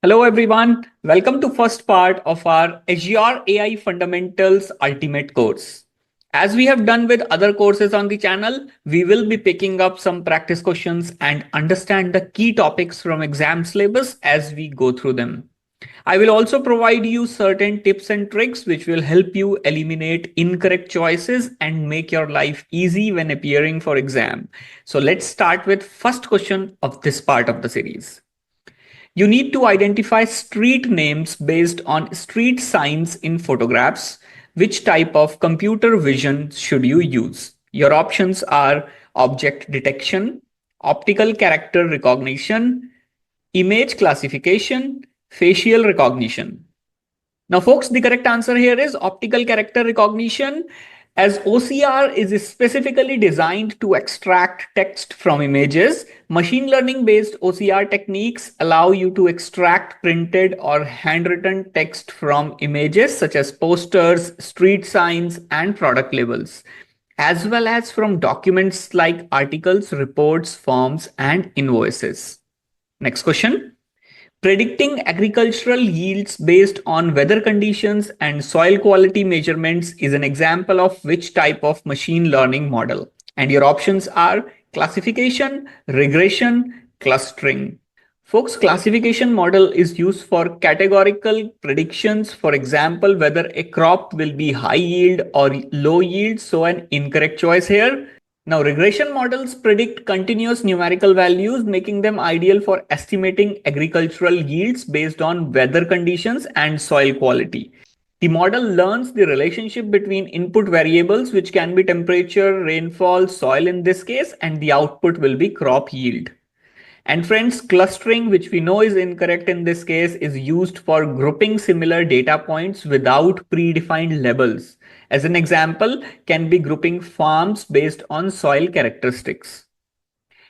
Hello everyone, welcome to first part of our Azure AI Fundamentals Ultimate course. As we have done with other courses on the channel, we will be picking up some practice questions and understand the key topics from exam syllabus as we go through them. I will also provide you certain tips and tricks which will help you eliminate incorrect choices and make your life easy when appearing for exam. So let's start with first question of this part of the series. You need to identify street names based on street signs in photographs. Which type of computer vision should you use? Your options are object detection, optical character recognition, image classification, facial recognition. Now, folks, the correct answer here is optical character recognition, as OCR is specifically designed to extract text from images. Machine learning based OCR techniques allow you to extract printed or handwritten text from images such as posters, street signs, and product labels, as well as from documents like articles, reports, forms, and invoices. Next question. Predicting agricultural yields based on weather conditions and soil quality measurements is an example of which type of machine learning model? And your options are classification, regression, clustering. Folks, classification model is used for categorical predictions. For example, whether a crop will be high yield or low yield. So an incorrect choice here. Now, regression models predict continuous numerical values, making them ideal for estimating agricultural yields based on weather conditions and soil quality. The model learns the relationship between input variables, which can be temperature, rainfall, soil in this case, and the output will be crop yield. And friends, clustering, which we know is incorrect in this case, is used for grouping similar data points without predefined labels. As an example, can be grouping farms based on soil characteristics.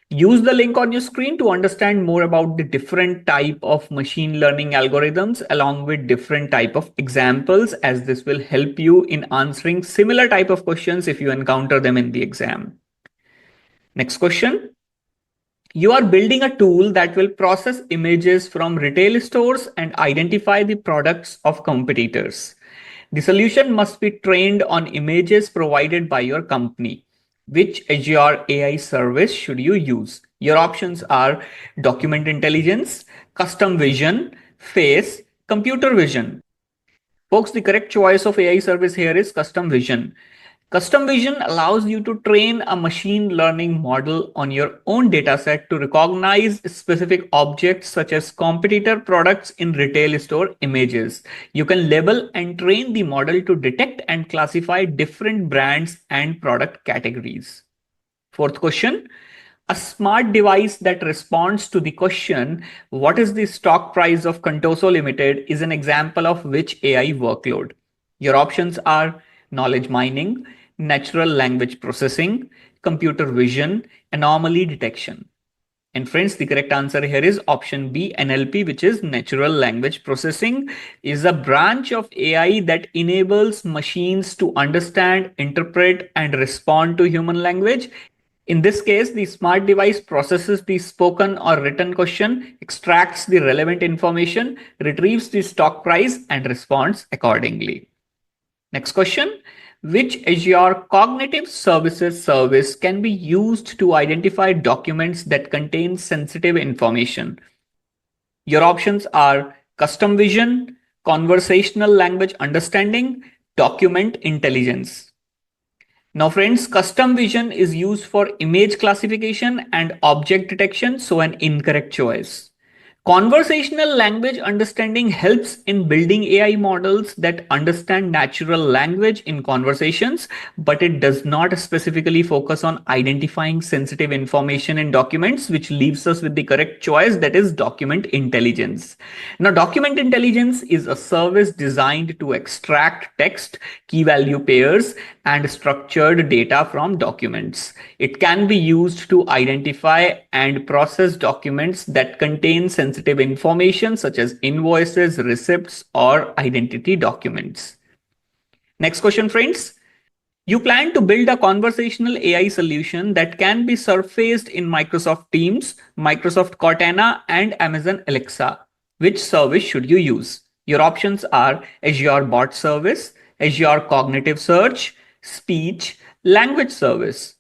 Use the link on your screen to understand more about the different type of machine learning algorithms along with different type of examples, as this will help you in answering similar type of questions if you encounter them in the exam. Next question. You are building a tool that will process images from retail stores and identify the products of competitors. The solution must be trained on images provided by your company. Which Azure AI service should you use? Your options are document intelligence, custom vision, face, computer vision. Folks, the correct choice of AI service here is custom vision. Custom vision allows you to train a machine learning model on your own dataset to recognize specific objects such as competitor products in retail store images. You can label and train the model to detect and classify different brands and product categories. Fourth question. A smart device that responds to the question, what is the stock price of Contoso Limited, is an example of which AI workload? Your options are knowledge mining, natural language processing, computer vision, anomaly detection. And friends, the correct answer here is option B, NLP, which is natural language processing, is a branch of AI that enables machines to understand, interpret, and respond to human language. In this case, the smart device processes the spoken or written question, extracts the relevant information, retrieves the stock price, and responds accordingly. Next question. Which Azure Cognitive Services service can be used to identify documents that contain sensitive information? Your options are custom vision, conversational language understanding, document intelligence. Now friends, custom vision is used for image classification and object detection, so an incorrect choice. Conversational language understanding helps in building AI models that understand natural language in conversations, but it does not specifically focus on identifying sensitive information in documents, which leaves us with the correct choice, that is document intelligence. Now, document intelligence is a service designed to extract text, key value pairs, and structured data from documents. It can be used to identify and process documents that contain sensitive information such as invoices, receipts, or identity documents. Next question, friends. You plan to build a conversational AI solution that can be surfaced in Microsoft Teams, Microsoft Cortana, and Amazon Alexa. Which service should you use? Your options are Azure Bot Service, Azure Cognitive Search, Speech, Language Service.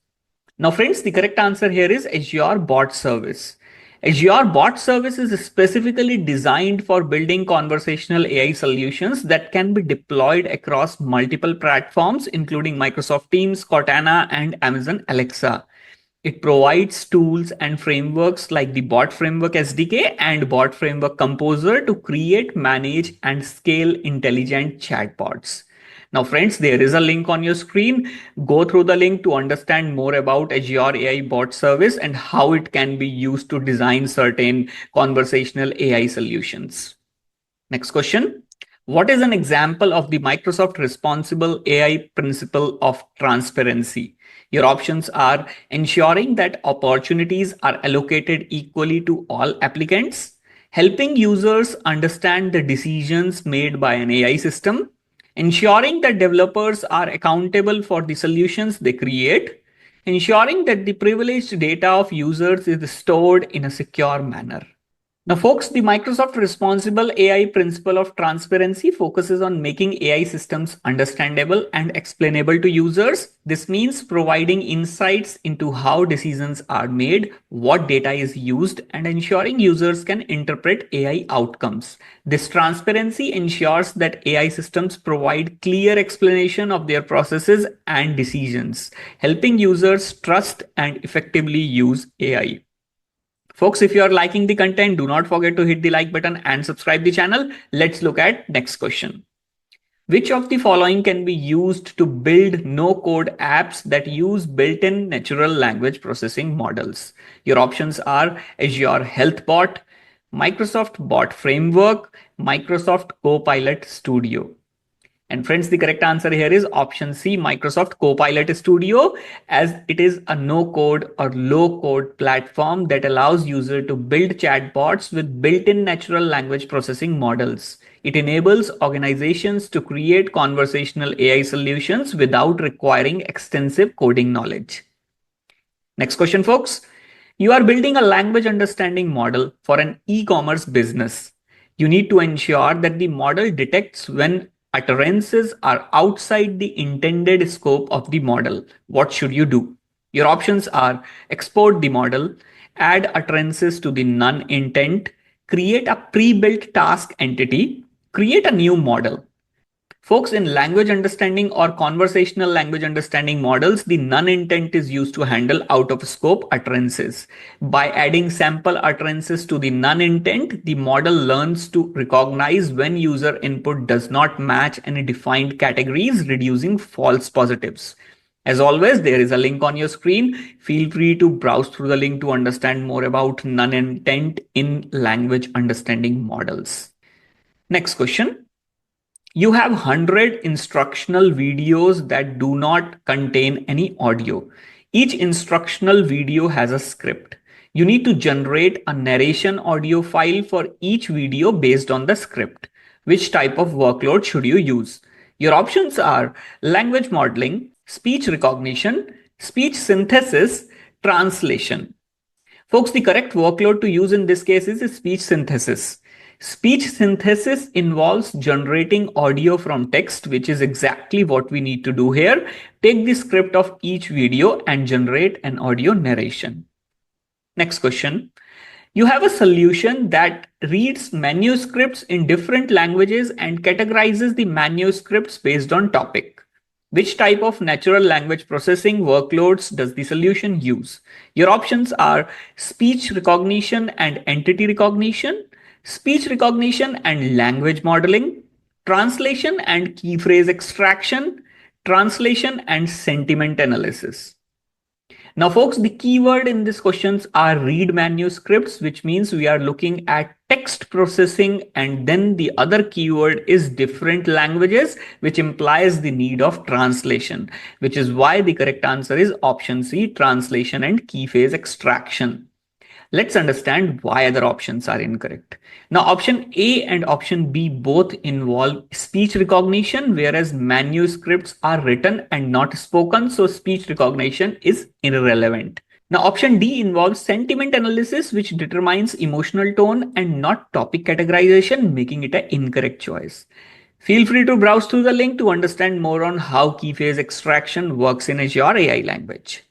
Now, friends, the correct answer here is Azure Bot Service. Azure Bot Service is specifically designed for building conversational AI solutions that can be deployed across multiple platforms, including Microsoft Teams, Cortana, and Amazon Alexa. It provides tools and frameworks like the Bot Framework SDK and Bot Framework Composer to create, manage, and scale intelligent chatbots. Now, friends, there is a link on your screen. Go through the link to understand more about Azure AI Bot Service and how it can be used to design certain conversational AI solutions. Next question. What is an example of the Microsoft Responsible AI principle of transparency? Your options are ensuring that opportunities are allocated equally to all applicants, helping users understand the decisions made by an AI system, ensuring that developers are accountable for the solutions they create, ensuring that the privileged data of users is stored in a secure manner. Now, folks, the Microsoft Responsible AI principle of transparency focuses on making AI systems understandable and explainable to users. This means providing insights into how decisions are made, what data is used, and ensuring users can interpret AI outcomes. This transparency ensures that AI systems provide clear explanation of their processes and decisions, helping users trust and effectively use AI. Folks, if you are liking the content, do not forget to hit the like button and subscribe the channel. Let's look at next question. Which of the following can be used to build no-code apps that use built-in natural language processing models? Your options are Azure Health Bot, Microsoft Bot Framework, Microsoft Copilot Studio. And friends, the correct answer here is option C, Microsoft Copilot Studio, as it is a no-code or low-code platform that allows users to build chatbots with built-in natural language processing models. It enables organizations to create conversational AI solutions without requiring extensive coding knowledge. Next question, folks. You are building a language understanding model for an e-commerce business. You need to ensure that the model detects when utterances are outside the intended scope of the model. What should you do? Your options are export the model, add utterances to the none intent, create a pre-built task entity, create a new model. Folks, in language understanding or conversational language understanding models, the none intent is used to handle out of scope utterances. By adding sample utterances to the none intent, the model learns to recognize when user input does not match any defined categories, reducing false positives. As always, there is a link on your screen. Feel free to browse through the link to understand more about none intent in language understanding models. Next question. You have 100 instructional videos that do not contain any audio. Each instructional video has a script. You need to generate a narration audio file for each video based on the script. Which type of workload should you use? Your options are language modeling, speech recognition, speech synthesis, translation. Folks, the correct workload to use in this case is speech synthesis. Speech synthesis involves generating audio from text, which is exactly what we need to do here. Take the script of each video and generate an audio narration. Next question. You have a solution that reads manuscripts in different languages and categorizes the manuscripts based on topic. Which type of natural language processing workloads does the solution use? Your options are speech recognition and entity recognition, speech recognition and language modeling, translation and key phrase extraction, translation and sentiment analysis. Now, folks, the keyword in these questions are read manuscripts, which means we are looking at text processing, and then the other keyword is different languages, which implies the need of translation, which is why the correct answer is option C, translation and key phrase extraction. Let's understand why other options are incorrect. Now, option A and option B both involve speech recognition, whereas manuscripts are written and not spoken, so speech recognition is irrelevant. Now, option D involves sentiment analysis, which determines emotional tone and not topic categorization, making it an incorrect choice. Feel free to browse through the link to understand more on how key phrase extraction works in Azure AI language.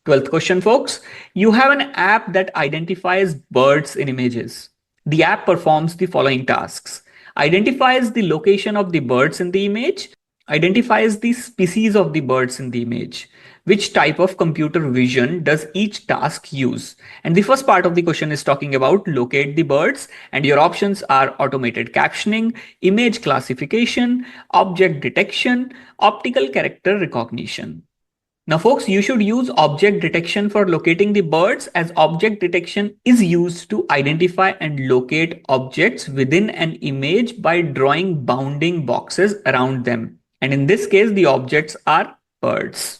12th question, folks. You have an app that identifies birds in images. The app performs the following tasks: identifies the location of the birds in the image, identifies the species of the birds in the image. Which type of computer vision does each task use? And the first part of the question is talking about locate the birds, and your options are automated captioning, image classification, object detection, optical character recognition. Now, folks, you should use object detection for locating the birds, as object detection is used to identify and locate objects within an image by drawing bounding boxes around them. And in this case, the objects are birds.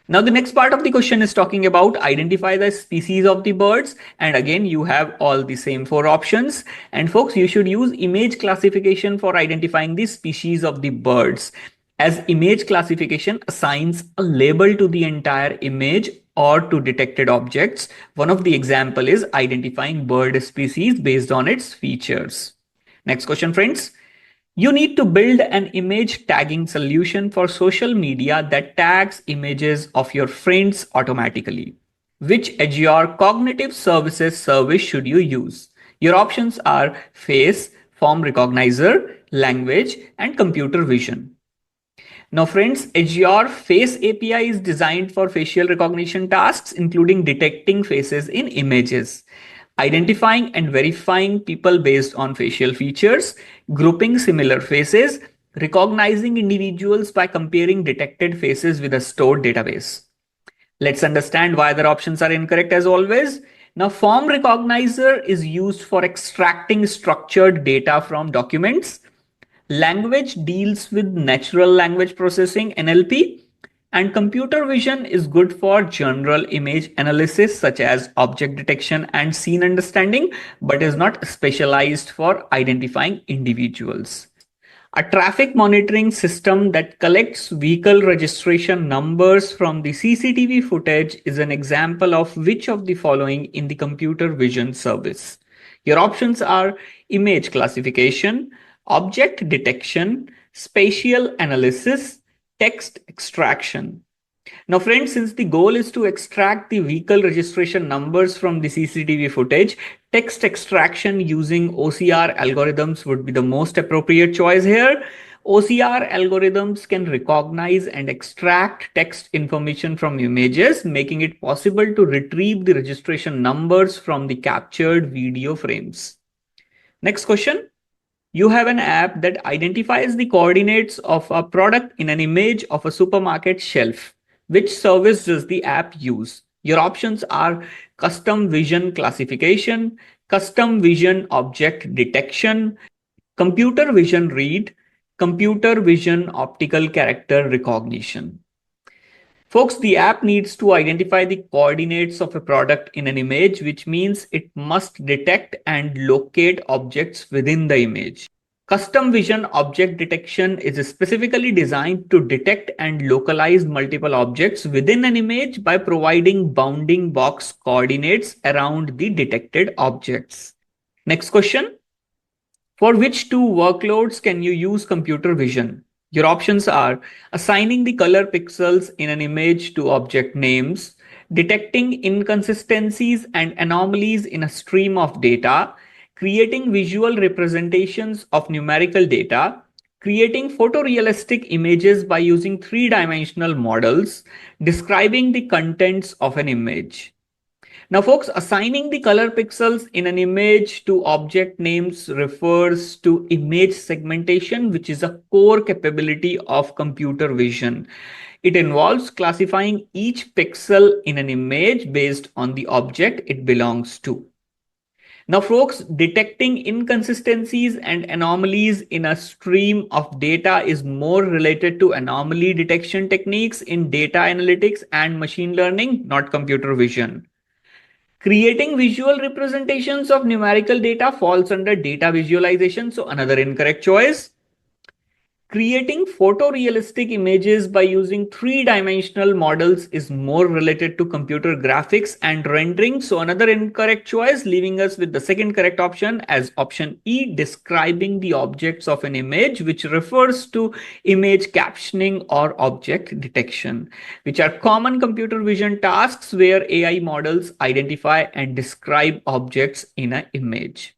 Now, the next part of the question is talking about identify the species of the birds. And again, you have all the same four options. And folks, you should use image classification for identifying the species of the birds, as image classification assigns a label to the entire image or to detected objects. One of the example is identifying bird species based on its features. Next question, friends. You need to build an image tagging solution for social media that tags images of your friends automatically. Which Azure Cognitive Services service should you use? Your options are face, form recognizer, language, and computer vision. Now, friends, Azure Face API is designed for facial recognition tasks, including detecting faces in images, identifying and verifying people based on facial features, grouping similar faces, recognizing individuals by comparing detected faces with a stored database. Let's understand why other options are incorrect as always. Now, form recognizer is used for extracting structured data from documents. Language deals with natural language processing (NLP), and computer vision is good for general image analysis such as object detection and scene understanding, but is not specialized for identifying individuals. A traffic monitoring system that collects vehicle registration numbers from the CCTV footage is an example of which of the following in the computer vision service? Your options are image classification, object detection, spatial analysis, text extraction. Now, friends, since the goal is to extract the vehicle registration numbers from the CCTV footage, text extraction using OCR algorithms would be the most appropriate choice here. OCR algorithms can recognize and extract text information from images, making it possible to retrieve the registration numbers from the captured video frames. Next question. You have an app that identifies the coordinates of a product in an image of a supermarket shelf. Which service does the app use? Your options are custom vision classification, custom vision object detection, computer vision read, computer vision optical character recognition. Folks, the app needs to identify the coordinates of a product in an image, which means it must detect and locate objects within the image. Custom vision object detection is specifically designed to detect and localize multiple objects within an image by providing bounding box coordinates around the detected objects. Next question. For which two workloads can you use computer vision? Your options are assigning the color pixels in an image to object names, detecting inconsistencies and anomalies in a stream of data, creating visual representations of numerical data, creating photorealistic images by using three-dimensional models, describing the contents of an image. Now, folks, assigning the color pixels in an image to object names refers to image segmentation, which is a core capability of computer vision. It involves classifying each pixel in an image based on the object it belongs to. Now, folks, detecting inconsistencies and anomalies in a stream of data is more related to anomaly detection techniques in data analytics and machine learning, not computer vision. Creating visual representations of numerical data falls under data visualization. So another incorrect choice. Creating photorealistic images by using three-dimensional models is more related to computer graphics and rendering. So another incorrect choice, leaving us with the second correct option as option E, describing the objects of an image, which refers to image captioning or object detection, which are common computer vision tasks where AI models identify and describe objects in an image.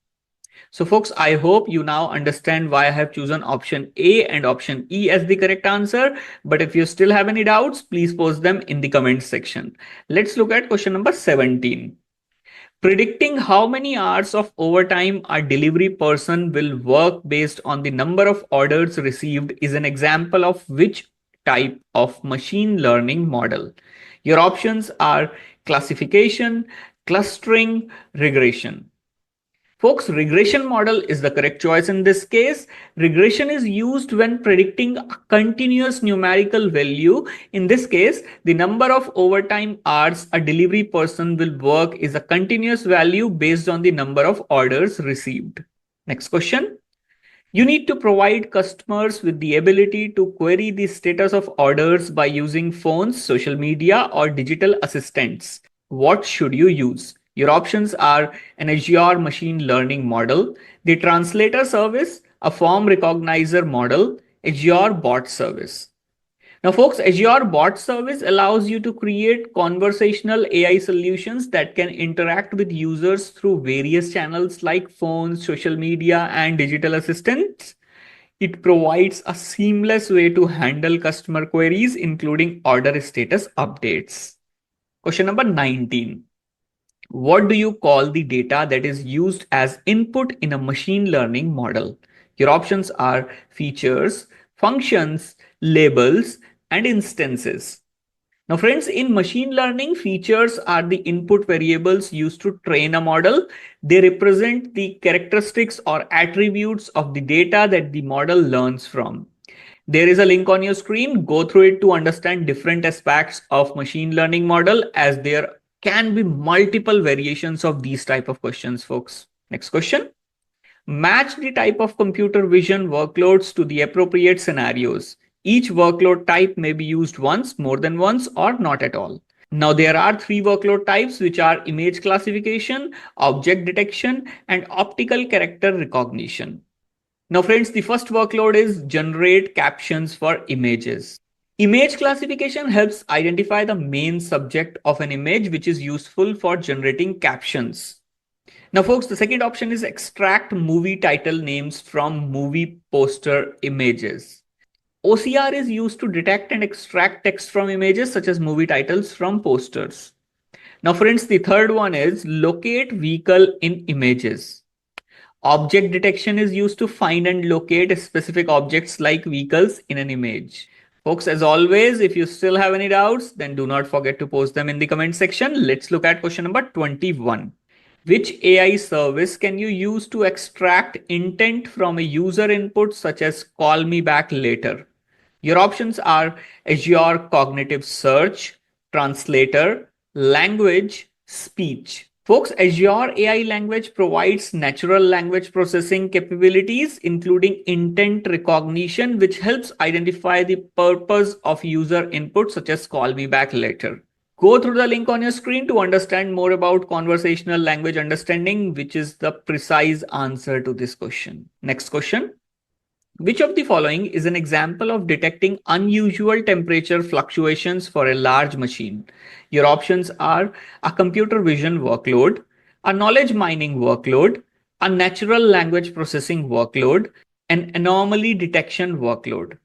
So folks, I hope you now understand why I have chosen option A and option E as the correct answer. But if you still have any doubts, please post them in the comment section. Let's look at question number 17. Predicting how many hours of overtime a delivery person will work based on the number of orders received is an example of which type of machine learning model? Your options are classification, clustering, regression. Folks, regression model is the correct choice in this case. Regression is used when predicting a continuous numerical value. In this case, the number of overtime hours a delivery person will work is a continuous value based on the number of orders received. Next question. You need to provide customers with the ability to query the status of orders by using phones, social media, or digital assistants. What should you use? Your options are an Azure Machine Learning model, the translator service, a form recognizer model, Azure bot service. Now, folks, Azure bot service allows you to create conversational AI solutions that can interact with users through various channels like phones, social media, and digital assistants. It provides a seamless way to handle customer queries, including order status updates. Question number 19. What do you call the data that is used as input in a machine learning model? Your options are features, functions, labels, and instances. Now, friends, in machine learning, features are the input variables used to train a model. They represent the characteristics or attributes of the data that the model learns from. There is a link on your screen. Go through it to understand different aspects of machine learning model, as there can be multiple variations of these type of questions, folks. Next question. Match the type of computer vision workloads to the appropriate scenarios. Each workload type may be used once, more than once, or not at all. Now, there are three workload types, which are image classification, object detection, and optical character recognition. Now, friends, the first workload is generate captions for images. Image classification helps identify the main subject of an image, which is useful for generating captions. Now, folks, the second option is extract movie title names from movie poster images. OCR is used to detect and extract text from images such as movie titles from posters. Now, friends, the third one is locate vehicle in images. Object detection is used to find and locate specific objects like vehicles in an image. Folks, as always, if you still have any doubts, then do not forget to post them in the comment section. Let's look at question number 21. Which AI service can you use to extract intent from a user input such as call me back later? Your options are Azure Cognitive Search, Translator, Language, Speech. Folks, Azure AI Language provides natural language processing capabilities, including intent recognition, which helps identify the purpose of user input such as call me back later. Go through the link on your screen to understand more about conversational language understanding, which is the precise answer to this question. Next question. Which of the following is an example of detecting unusual temperature fluctuations for a large machine? Your options are a computer vision workload, a knowledge mining workload, a natural language processing workload, an anomaly detection workload.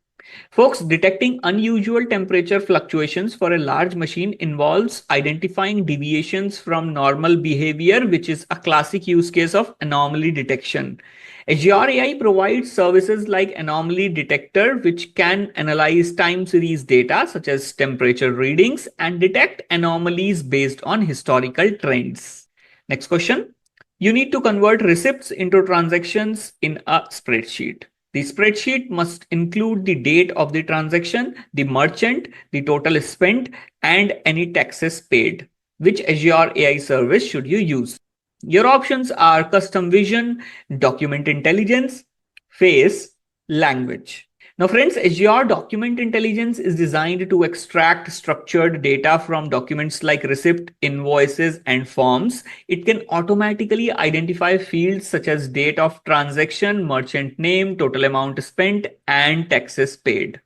Folks, detecting unusual temperature fluctuations for a large machine involves identifying deviations from normal behavior, which is a classic use case of anomaly detection. Azure AI provides services like Anomaly Detector, which can analyze time series data such as temperature readings and detect anomalies based on historical trends. Next question. You need to convert receipts into transactions in a spreadsheet. The spreadsheet must include the date of the transaction, the merchant, the total spent, and any taxes paid. Which Azure AI service should you use? Your options are custom vision, document intelligence, face, language. Now, friends, Azure Document Intelligence is designed to extract structured data from documents like receipt, invoices, and forms. It can automatically identify fields such as date of transaction, merchant name, total amount spent, and taxes paid.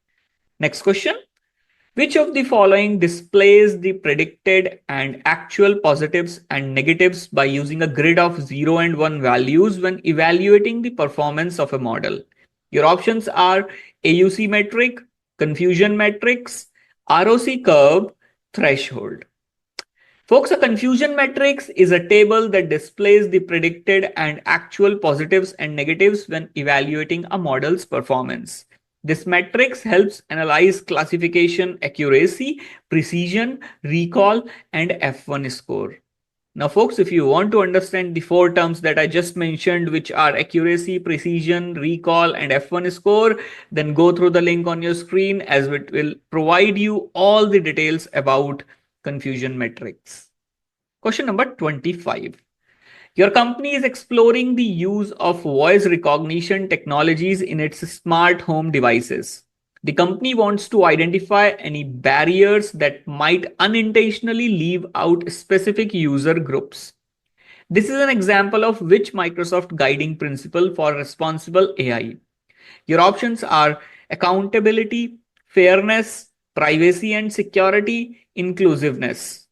Next question. Which of the following displays the predicted and actual positives and negatives by using a grid of 0 and 1 values when evaluating the performance of a model? Your options are AUC metric, confusion matrix, ROC curve, threshold. Folks, a confusion matrix is a table that displays the predicted and actual positives and negatives when evaluating a model's performance. This matrix helps analyze classification accuracy, precision, recall, and F1 score. Now, folks, if you want to understand the four terms that I just mentioned, which are accuracy, precision, recall, and F1 score, then go through the link on your screen as it will provide you all the details about confusion metrics. Question number 25. Your company is exploring the use of voice recognition technologies in its smart home devices. The company wants to identify any barriers that might unintentionally leave out specific user groups. This is an example of which Microsoft guiding principle for responsible AI. Your options are accountability, fairness, privacy and security, inclusiveness.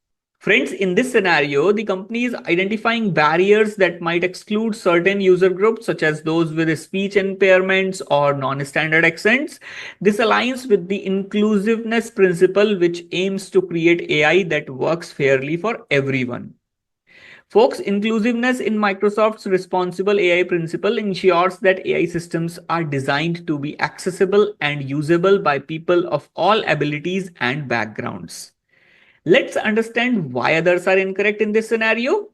Friends, in this scenario, the company is identifying barriers that might exclude certain user groups, such as those with speech impairments or non-standard accents. This aligns with the inclusiveness principle, which aims to create AI that works fairly for everyone. Folks, inclusiveness in Microsoft's responsible AI principle ensures that AI systems are designed to be accessible and usable by people of all abilities and backgrounds. Let's understand why others are incorrect in this scenario.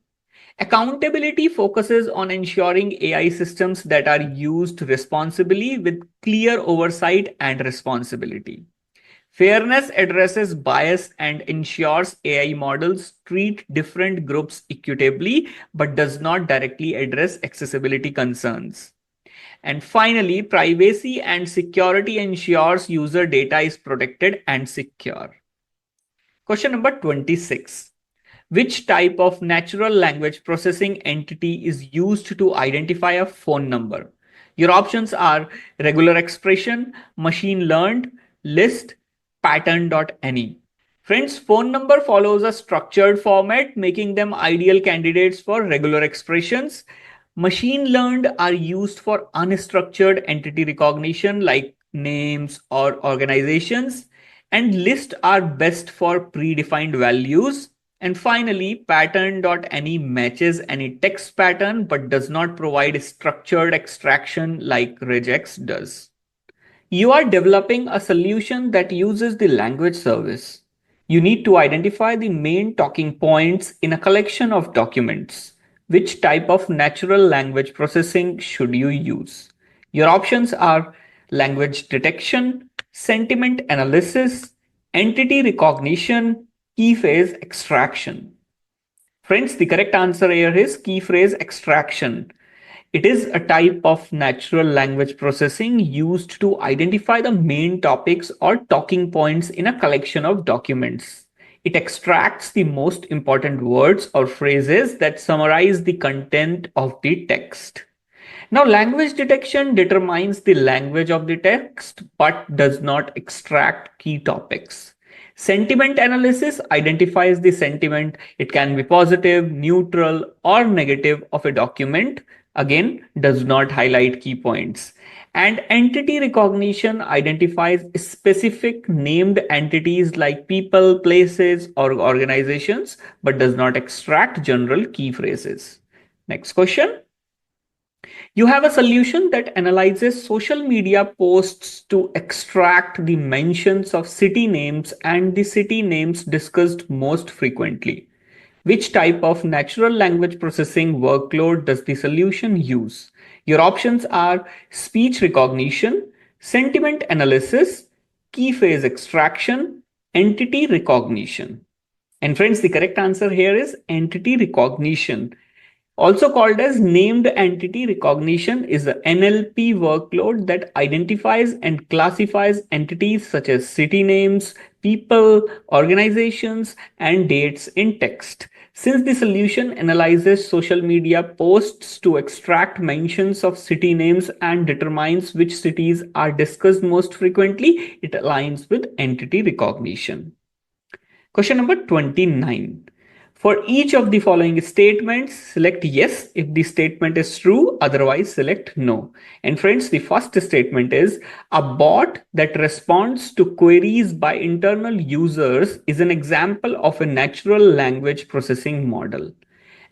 Accountability focuses on ensuring AI systems that are used responsibly with clear oversight and responsibility. Fairness addresses bias and ensures AI models treat different groups equitably but does not directly address accessibility concerns. And finally, privacy and security ensures user data is protected and secure. Question number 26. Which type of natural language processing entity is used to identify a phone number? Your options are regular expression, machine learned, list, pattern.any. Friends, phone number follows a structured format, making them ideal candidates for regular expressions. Machine learned are used for unstructured entity recognition like names or organizations, and lists are best for predefined values. And finally, pattern.any matches any text pattern but does not provide structured extraction like regex does. You are developing a solution that uses the language service. You need to identify the main talking points in a collection of documents. Which type of natural language processing should you use? Your options are language detection, sentiment analysis, entity recognition, key phrase extraction. Friends, the correct answer here is key phrase extraction. It is a type of natural language processing used to identify the main topics or talking points in a collection of documents. It extracts the most important words or phrases that summarize the content of the text. Now, language detection determines the language of the text but does not extract key topics. Sentiment analysis identifies the sentiment. It can be positive, neutral, or negative of a document. Again, does not highlight key points. And entity recognition identifies specific named entities like people, places, or organizations, but does not extract general key phrases. Next question. You have a solution that analyzes social media posts to extract the mentions of city names and the city names discussed most frequently. Which type of natural language processing workload does the solution use? Your options are speech recognition, sentiment analysis, key phrase extraction, entity recognition. And friends, the correct answer here is entity recognition. Also called as named entity recognition is an NLP workload that identifies and classifies entities such as city names, people, organizations, and dates in text. Since the solution analyzes social media posts to extract mentions of city names and determines which cities are discussed most frequently, it aligns with entity recognition. Question number 29. For each of the following statements, select yes if the statement is true, otherwise select no. And friends, the first statement is a bot that responds to queries by internal users is an example of a natural language processing model.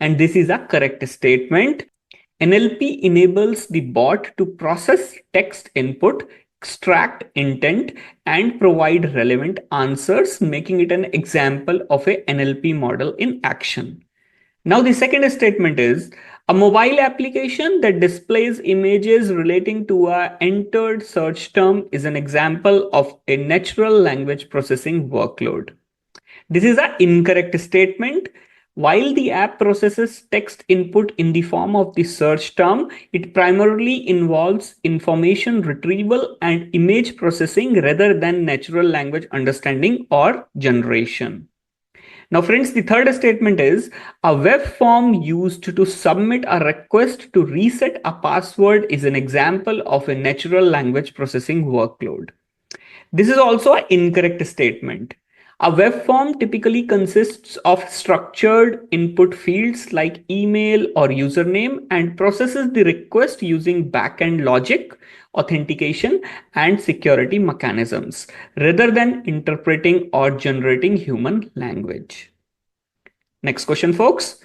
And this is a correct statement. NLP enables the bot to process text input, extract intent, and provide relevant answers, making it an example of a NLP model in action. Now, the second statement is a mobile application that displays images relating to a entered search term is an example of a natural language processing workload. This is an incorrect statement. While the app processes text input in the form of the search term, it primarily involves information retrieval and image processing rather than natural language understanding or generation. Now, friends, the third statement is a web form used to submit a request to reset a password is an example of a natural language processing workload. This is also an incorrect statement. A web form typically consists of structured input fields like email or username and processes the request using backend logic, authentication, and security mechanisms rather than interpreting or generating human language. Next question, folks.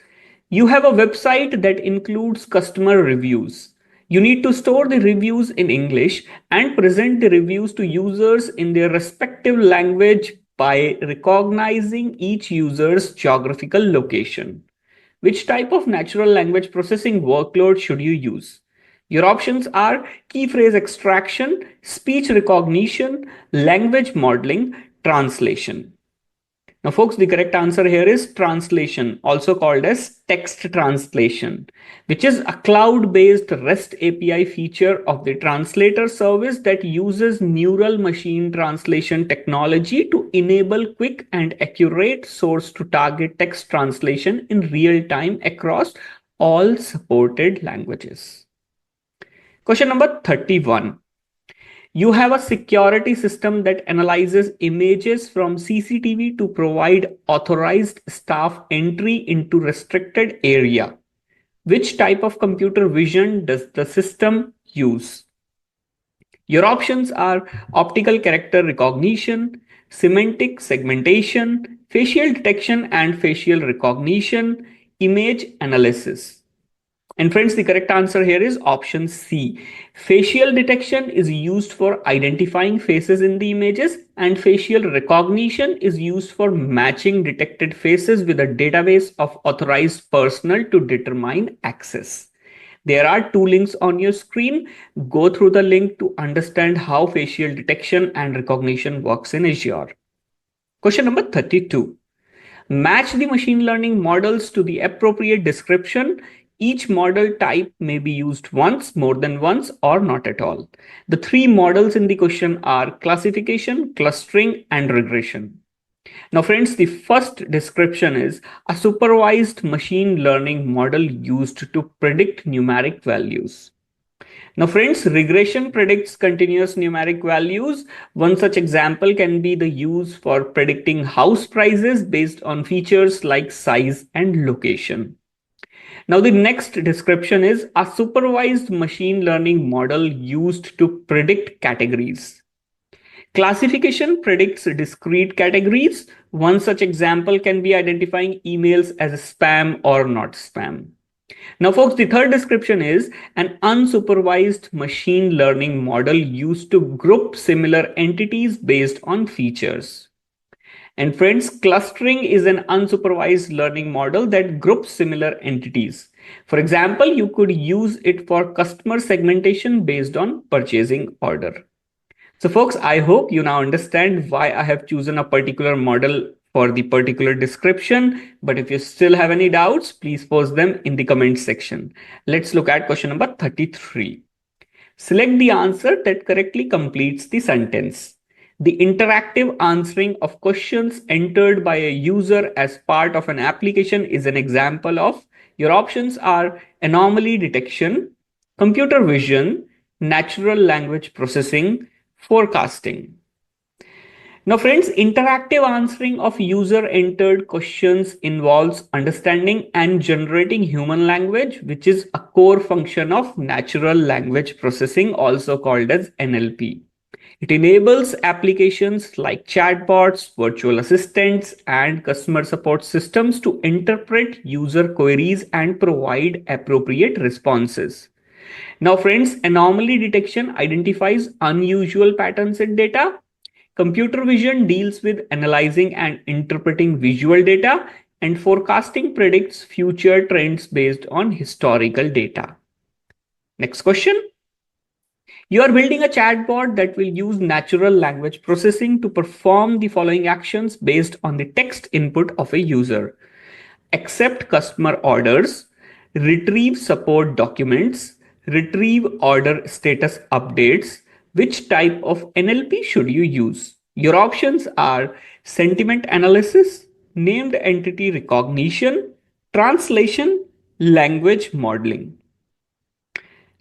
You have a website that includes customer reviews. You need to store the reviews in English and present the reviews to users in their respective language by recognizing each user's geographical location. Which type of natural language processing workload should you use? Your options are key phrase extraction, speech recognition, language modeling, translation. Now, folks, the correct answer here is translation, also called as text translation, which is a cloud-based REST API feature of the translator service that uses neural machine translation technology to enable quick and accurate source-to-target text translation in real time across all supported languages. Question number 31. You have a security system that analyzes images from CCTV to provide authorized staff entry into restricted area. Which type of computer vision does the system use? Your options are optical character recognition, semantic segmentation, facial detection and facial recognition, image analysis. And friends, the correct answer here is option C. Facial detection is used for identifying faces in the images, and facial recognition is used for matching detected faces with a database of authorized personnel to determine access. There are two links on your screen. Go through the link to understand how facial detection and recognition works in Azure. Question number 32. Match the machine learning models to the appropriate description. Each model type may be used once, more than once, or not at all. The three models in the question are classification, clustering, and regression. Now, friends, the first description is a supervised machine learning model used to predict numeric values. Now, friends, regression predicts continuous numeric values. One such example can be the use for predicting house prices based on features like size and location. Now, the next description is a supervised machine learning model used to predict categories. Classification predicts discrete categories. One such example can be identifying emails as spam or not spam. Now, folks, the third description is an unsupervised machine learning model used to group similar entities based on features. And friends, clustering is an unsupervised learning model that groups similar entities. For example, you could use it for customer segmentation based on purchasing order. So folks, I hope you now understand why I have chosen a particular model for the particular description. But if you still have any doubts, please post them in the comment section. Let's look at question number 33. Select the answer that correctly completes the sentence. The interactive answering of questions entered by a user as part of an application is an example of. Your options are anomaly detection, computer vision, natural language processing, forecasting. Now, friends, interactive answering of user entered questions involves understanding and generating human language, which is a core function of natural language processing, also called as NLP. It enables applications like chatbots, virtual assistants, and customer support systems to interpret user queries and provide appropriate responses. Now, friends, anomaly detection identifies unusual patterns in data. Computer vision deals with analyzing and interpreting visual data, and forecasting predicts future trends based on historical data. Next question. You are building a chatbot that will use natural language processing to perform the following actions based on the text input of a user: accept customer orders, retrieve support documents, retrieve order status updates. Which type of NLP should you use? Your options are sentiment analysis, named entity recognition, translation, language modeling.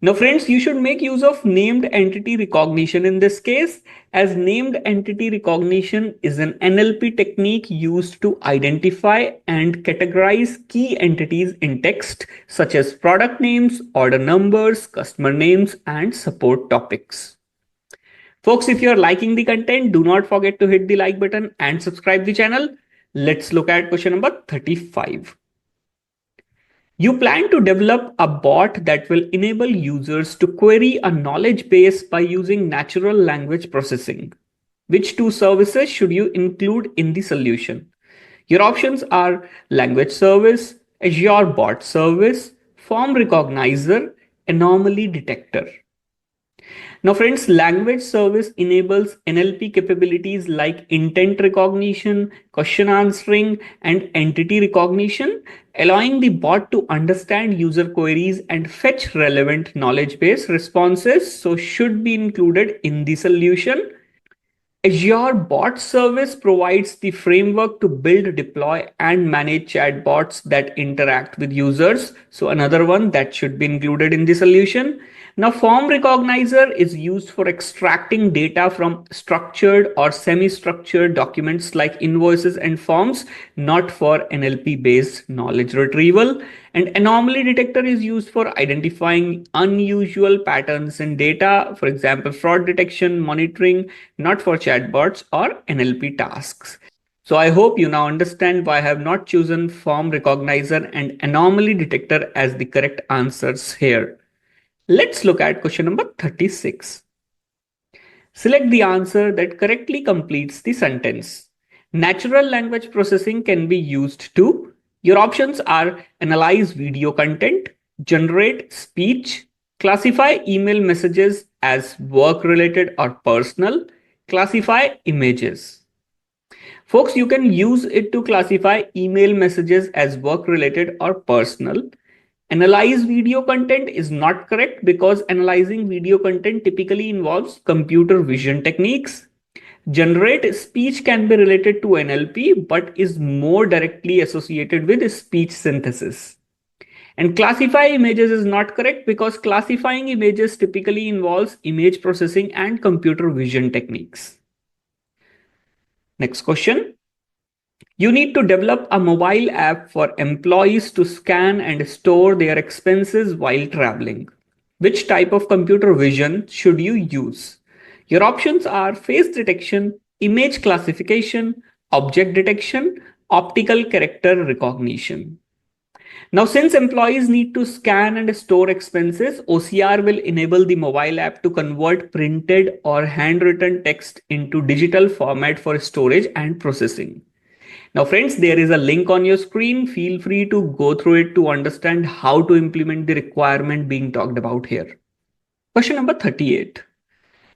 Now, friends, you should make use of named entity recognition in this case, as named entity recognition is an NLP technique used to identify and categorize key entities in text, such as product names, order numbers, customer names, and support topics. Folks, if you are liking the content, do not forget to hit the like button and subscribe the channel. Let's look at question number 35. You plan to develop a bot that will enable users to query a knowledge base by using natural language processing. Which two services should you include in the solution? Your options are language service, Azure bot service, form recognizer, anomaly detector. Now, friends, language service enables NLP capabilities like intent recognition, question answering, and entity recognition, allowing the bot to understand user queries and fetch relevant knowledge base responses, so should be included in the solution. Azure Bot Service provides the framework to build, deploy, and manage chatbots that interact with users. So another one that should be included in the solution. Now, Form Recognizer is used for extracting data from structured or semi-structured documents like invoices and forms, not for NLP-based knowledge retrieval. And Anomaly Detector is used for identifying unusual patterns in data, for example, fraud detection, monitoring, not for chatbots or NLP tasks. So I hope you now understand why I have not chosen Form Recognizer and Anomaly Detector as the correct answers here. Let's look at question number 36. Select the answer that correctly completes the sentence. Natural language processing can be used to. Your options are analyze video content, generate speech, classify email messages as work related or personal, classify images. Folks, you can use it to classify email messages as work related or personal. Analyze video content is not correct because analyzing video content typically involves computer vision techniques. Generate speech can be related to NLP but is more directly associated with speech synthesis. And classify images is not correct because classifying images typically involves image processing and computer vision techniques. Next question. You need to develop a mobile app for employees to scan and store their expenses while traveling. Which type of computer vision should you use? Your options are face detection, image classification, object detection, optical character recognition. Now, since employees need to scan and store expenses, OCR will enable the mobile app to convert printed or handwritten text into digital format for storage and processing. Now, friends, there is a link on your screen. Feel free to go through it to understand how to implement the requirement being talked about here. Question number 38.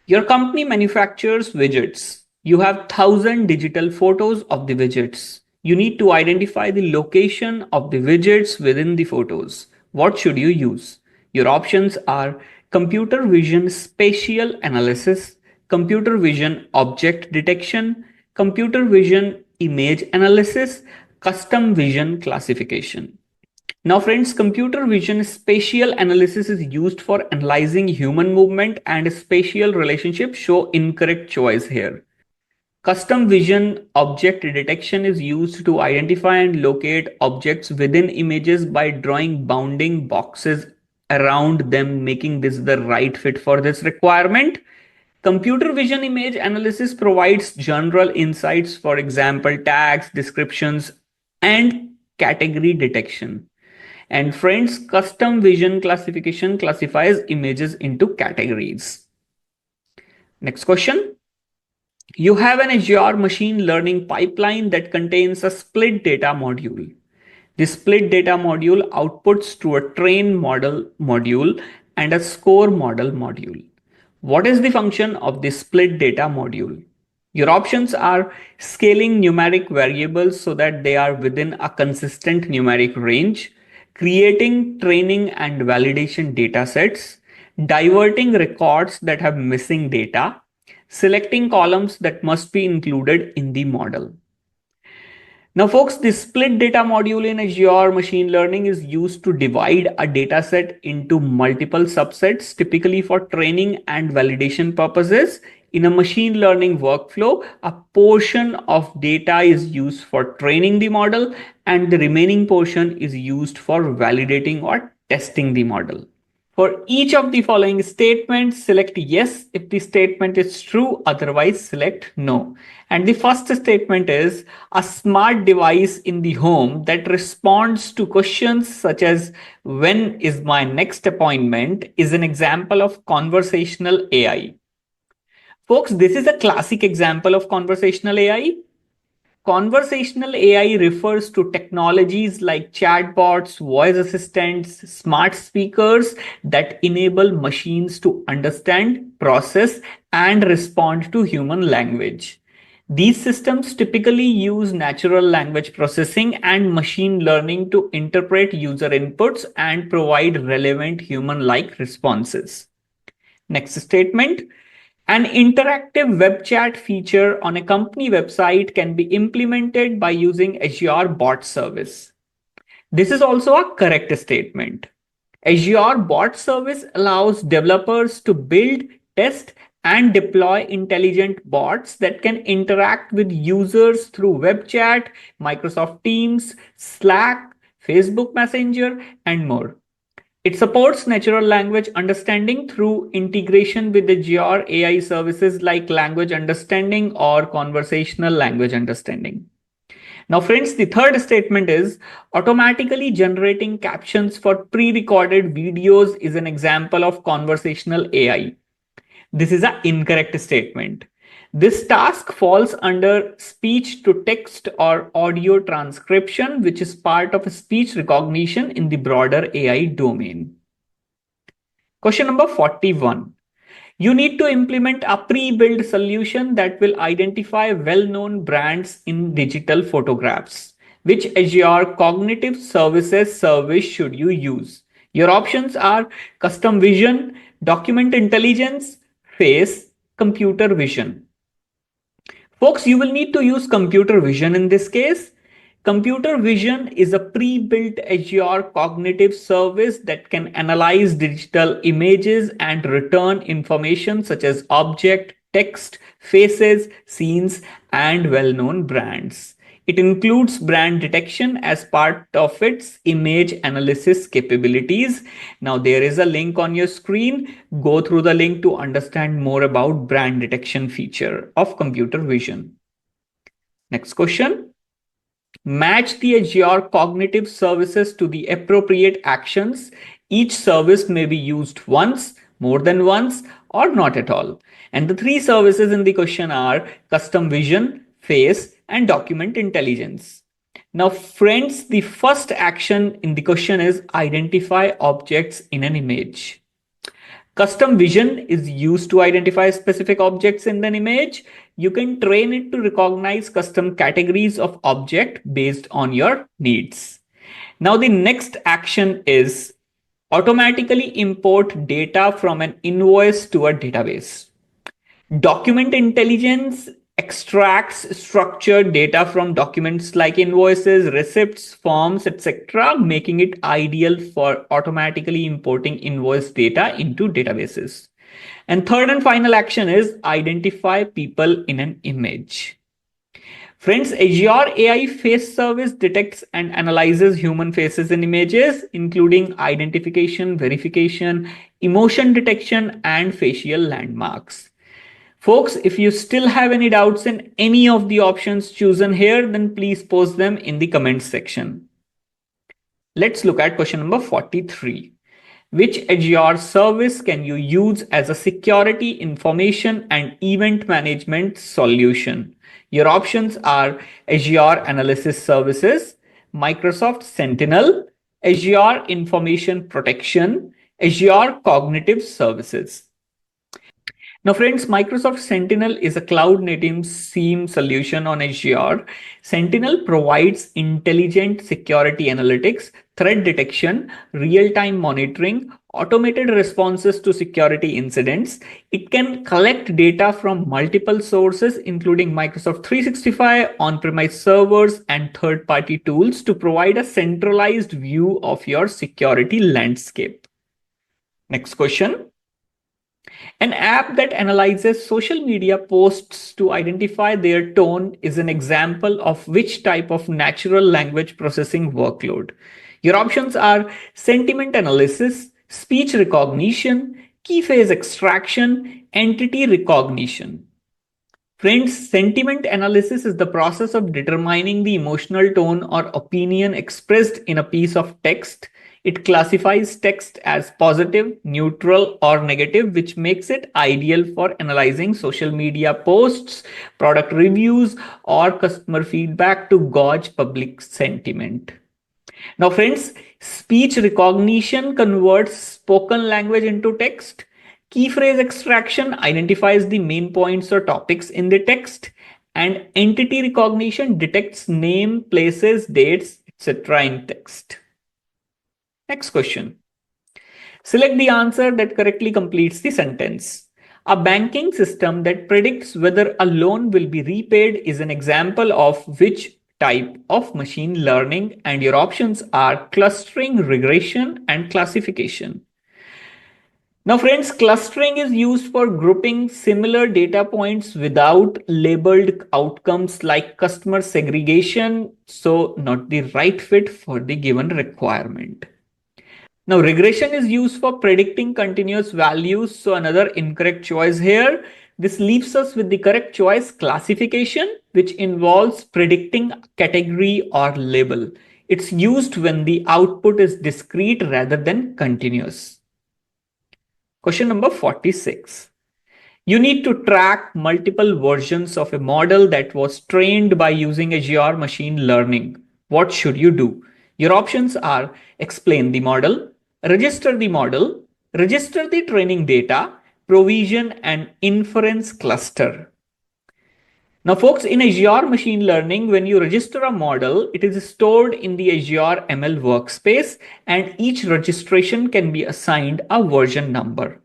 Your company manufactures widgets. You have 1,000 digital photos of the widgets. You need to identify the location of the widgets within the photos. What should you use? Your options are computer vision spatial analysis, computer vision object detection, computer vision image analysis, custom vision classification. Now, friends, computer vision spatial analysis is used for analyzing human movement and spatial relationships. Show incorrect choice here. Custom vision object detection is used to identify and locate objects within images by drawing bounding boxes around them, making this the right fit for this requirement. Computer vision image analysis provides general insights, for example, tags, descriptions, and category detection. And friends, custom vision classification classifies images into categories. Next question. You have an Azure Machine Learning pipeline that contains a split data module. The split data module outputs to a train model module and a score model module. What is the function of the split data module? Your options are scaling numeric variables so that they are within a consistent numeric range, creating training and validation data sets, diverting records that have missing data, selecting columns that must be included in the model. Now, folks, the split data module in Azure Machine Learning is used to divide a dataset into multiple subsets, typically for training and validation purposes. In a machine learning workflow, a portion of data is used for training the model, and the remaining portion is used for validating or testing the model. For each of the following statements, select yes if the statement is true, otherwise select no. And the first statement is a smart device in the home that responds to questions such as when is my next appointment is an example of conversational AI. Folks, this is a classic example of conversational AI. Conversational AI refers to technologies like chatbots, voice assistants, smart speakers that enable machines to understand, process, and respond to human language. These systems typically use natural language processing and machine learning to interpret user inputs and provide relevant human-like responses. Next statement. An interactive web chat feature on a company website can be implemented by using Azure Bot Service. This is also a correct statement. Azure Bot Service allows developers to build, test, and deploy intelligent bots that can interact with users through web chat, Microsoft Teams, Slack, Facebook Messenger, and more. It supports natural language understanding through integration with Azure AI services like language understanding or conversational language understanding. Now, friends, the third statement is automatically generating captions for pre-recorded videos is an example of conversational AI. This is an incorrect statement. This task falls under speech to text or audio transcription, which is part of speech recognition in the broader AI domain. Question number 41. You need to implement a pre-built solution that will identify well-known brands in digital photographs. Which Azure Cognitive Services service should you use? Your options are custom vision, document intelligence, face, computer vision. Folks, you will need to use computer vision in this case. Computer vision is a pre-built Azure cognitive service that can analyze digital images and return information such as object, text, faces, scenes, and well-known brands. It includes brand detection as part of its image analysis capabilities. Now, there is a link on your screen. Go through the link to understand more about brand detection feature of computer vision. Next question. Match the Azure cognitive services to the appropriate actions. Each service may be used once, more than once, or not at all. And the three services in the question are custom vision, face, and document intelligence. Now, friends, the first action in the question is identify objects in an image. Custom vision is used to identify specific objects in an image. you can train it to recognize custom categories of object based on your needs. Now, the next action is automatically import data from an invoice to a database. Document intelligence extracts structured data from documents like invoices, receipts, forms, etc., making it ideal for automatically importing invoice data into databases. And third and final action is identify people in an image. Friends, Azure AI Face Service detects and analyzes human faces in images, including identification, verification, emotion detection, and facial landmarks. Folks, if you still have any doubts in any of the options chosen here, then please post them in the comments section. Let's look at question number 43. Which Azure service can you use as a security information and event management solution? Your options are Azure Analysis Services, Microsoft Sentinel, Azure Information Protection, Azure Cognitive Services. Now, friends, Microsoft Sentinel is a cloud-native SIEM solution on Azure. Sentinel provides intelligent security analytics, threat detection, real-time monitoring, automated responses to security incidents. It can collect data from multiple sources, including Microsoft 365, on-premise servers, and third-party tools to provide a centralized view of your security landscape. Next question. An app that analyzes social media posts to identify their tone is an example of which type of natural language processing workload. Your options are sentiment analysis, speech recognition, key phrase extraction, entity recognition. Friends, sentiment analysis is the process of determining the emotional tone or opinion expressed in a piece of text. It classifies text as positive, neutral, or negative, which makes it ideal for analyzing social media posts, product reviews, or customer feedback to gauge public sentiment. Now, friends, speech recognition converts spoken language into text. Key phrase extraction identifies the main points or topics in the text, and entity recognition detects name, places, dates, etc. in text. Next question. Select the answer that correctly completes the sentence. A banking system that predicts whether a loan will be repaid is an example of which type of machine learning, and your options are clustering, regression, and classification. Now, friends, clustering is used for grouping similar data points without labeled outcomes like customer segregation, so not the right fit for the given requirement. Now, regression is used for predicting continuous values, so another incorrect choice here. This leaves us with the correct choice, classification, which involves predicting category or label. It's used when the output is discrete rather than continuous. Question number 46. You need to track multiple versions of a model that was trained by using Azure Machine Learning. What should you do? Your options are explain the model, register the training data, provision, and inference cluster. Now, folks, in Azure Machine Learning, when you register a model, it is stored in the Azure ML workspace, and each registration can be assigned a version number.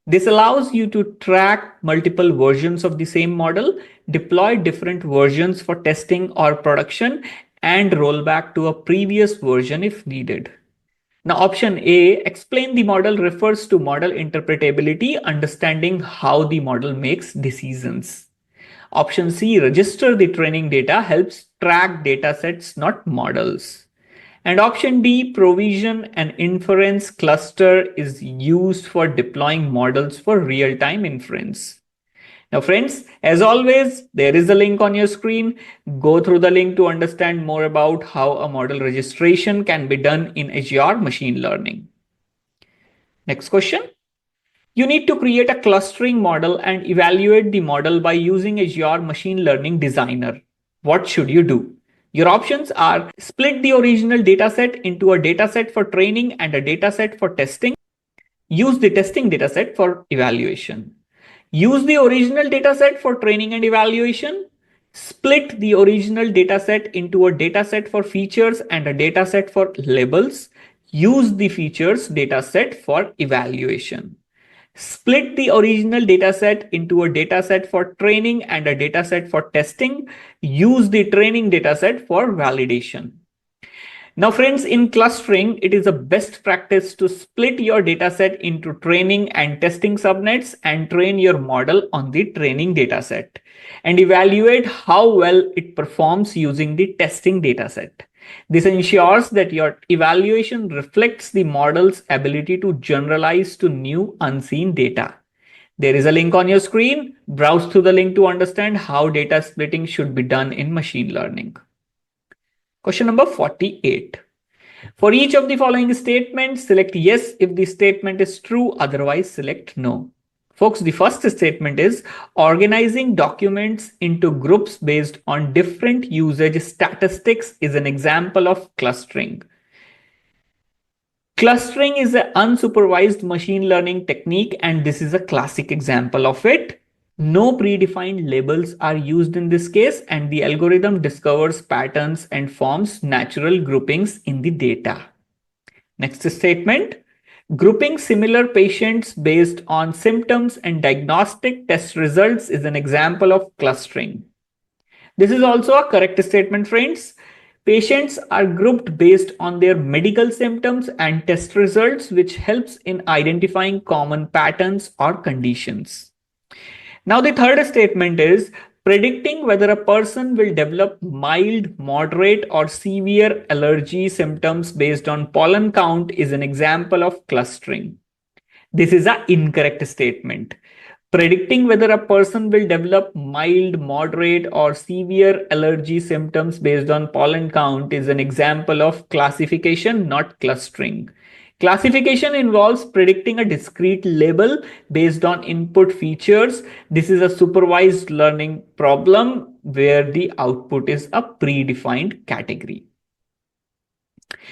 This allows you to track multiple versions of the same model, deploy different versions for testing or production, and roll back to a previous version if needed. Now, option A, explain the model, refers to model interpretability, understanding how the model makes decisions. Option C, register the training data, helps track datasets, not models. And option D, provision and inference cluster, is used for deploying models for real-time inference. Now, friends, as always, there is a link on your screen. Go through the link to understand more about how a model registration can be done in Azure Machine Learning. Next question. You need to create a clustering model and evaluate the model by using Azure Machine Learning Designer. What should you do? Your options are split the original dataset into a dataset for training and a dataset for testing. Use the testing dataset for evaluation. Use the original dataset for training and evaluation. Split the original dataset into a dataset for features and a dataset for labels. Use the features dataset for evaluation. Split the original dataset into a dataset for training and a dataset for testing. Use the training dataset for validation. Now, friends, in clustering, it is a best practice to split your dataset into training and testing subnets and train your model on the training dataset and evaluate how well it performs using the testing dataset. This ensures that your evaluation reflects the model's ability to generalize to new unseen data. There is a link on your screen. Browse through the link to understand how data splitting should be done in machine learning. Question number 48. For each of the following statements, select yes if the statement is true, otherwise select no. Folks, the first statement is organizing documents into groups based on different usage statistics is an example of clustering. Clustering is an unsupervised machine learning technique, and this is a classic example of it. No predefined labels are used in this case, and the algorithm discovers patterns and forms natural groupings in the data. Next statement, grouping similar patients based on symptoms and diagnostic test results is an example of clustering. This is also a correct statement, friends. Patients are grouped based on their medical symptoms and test results, which helps in identifying common patterns or conditions. Now, the third statement is predicting whether a person will develop mild, moderate, or severe allergy symptoms based on pollen count is an example of clustering. This is an incorrect statement. Predicting whether a person will develop mild, moderate, or severe allergy symptoms based on pollen count is an example of classification, not clustering. Classification involves predicting a discrete label based on input features. This is a supervised learning problem where the output is a predefined category.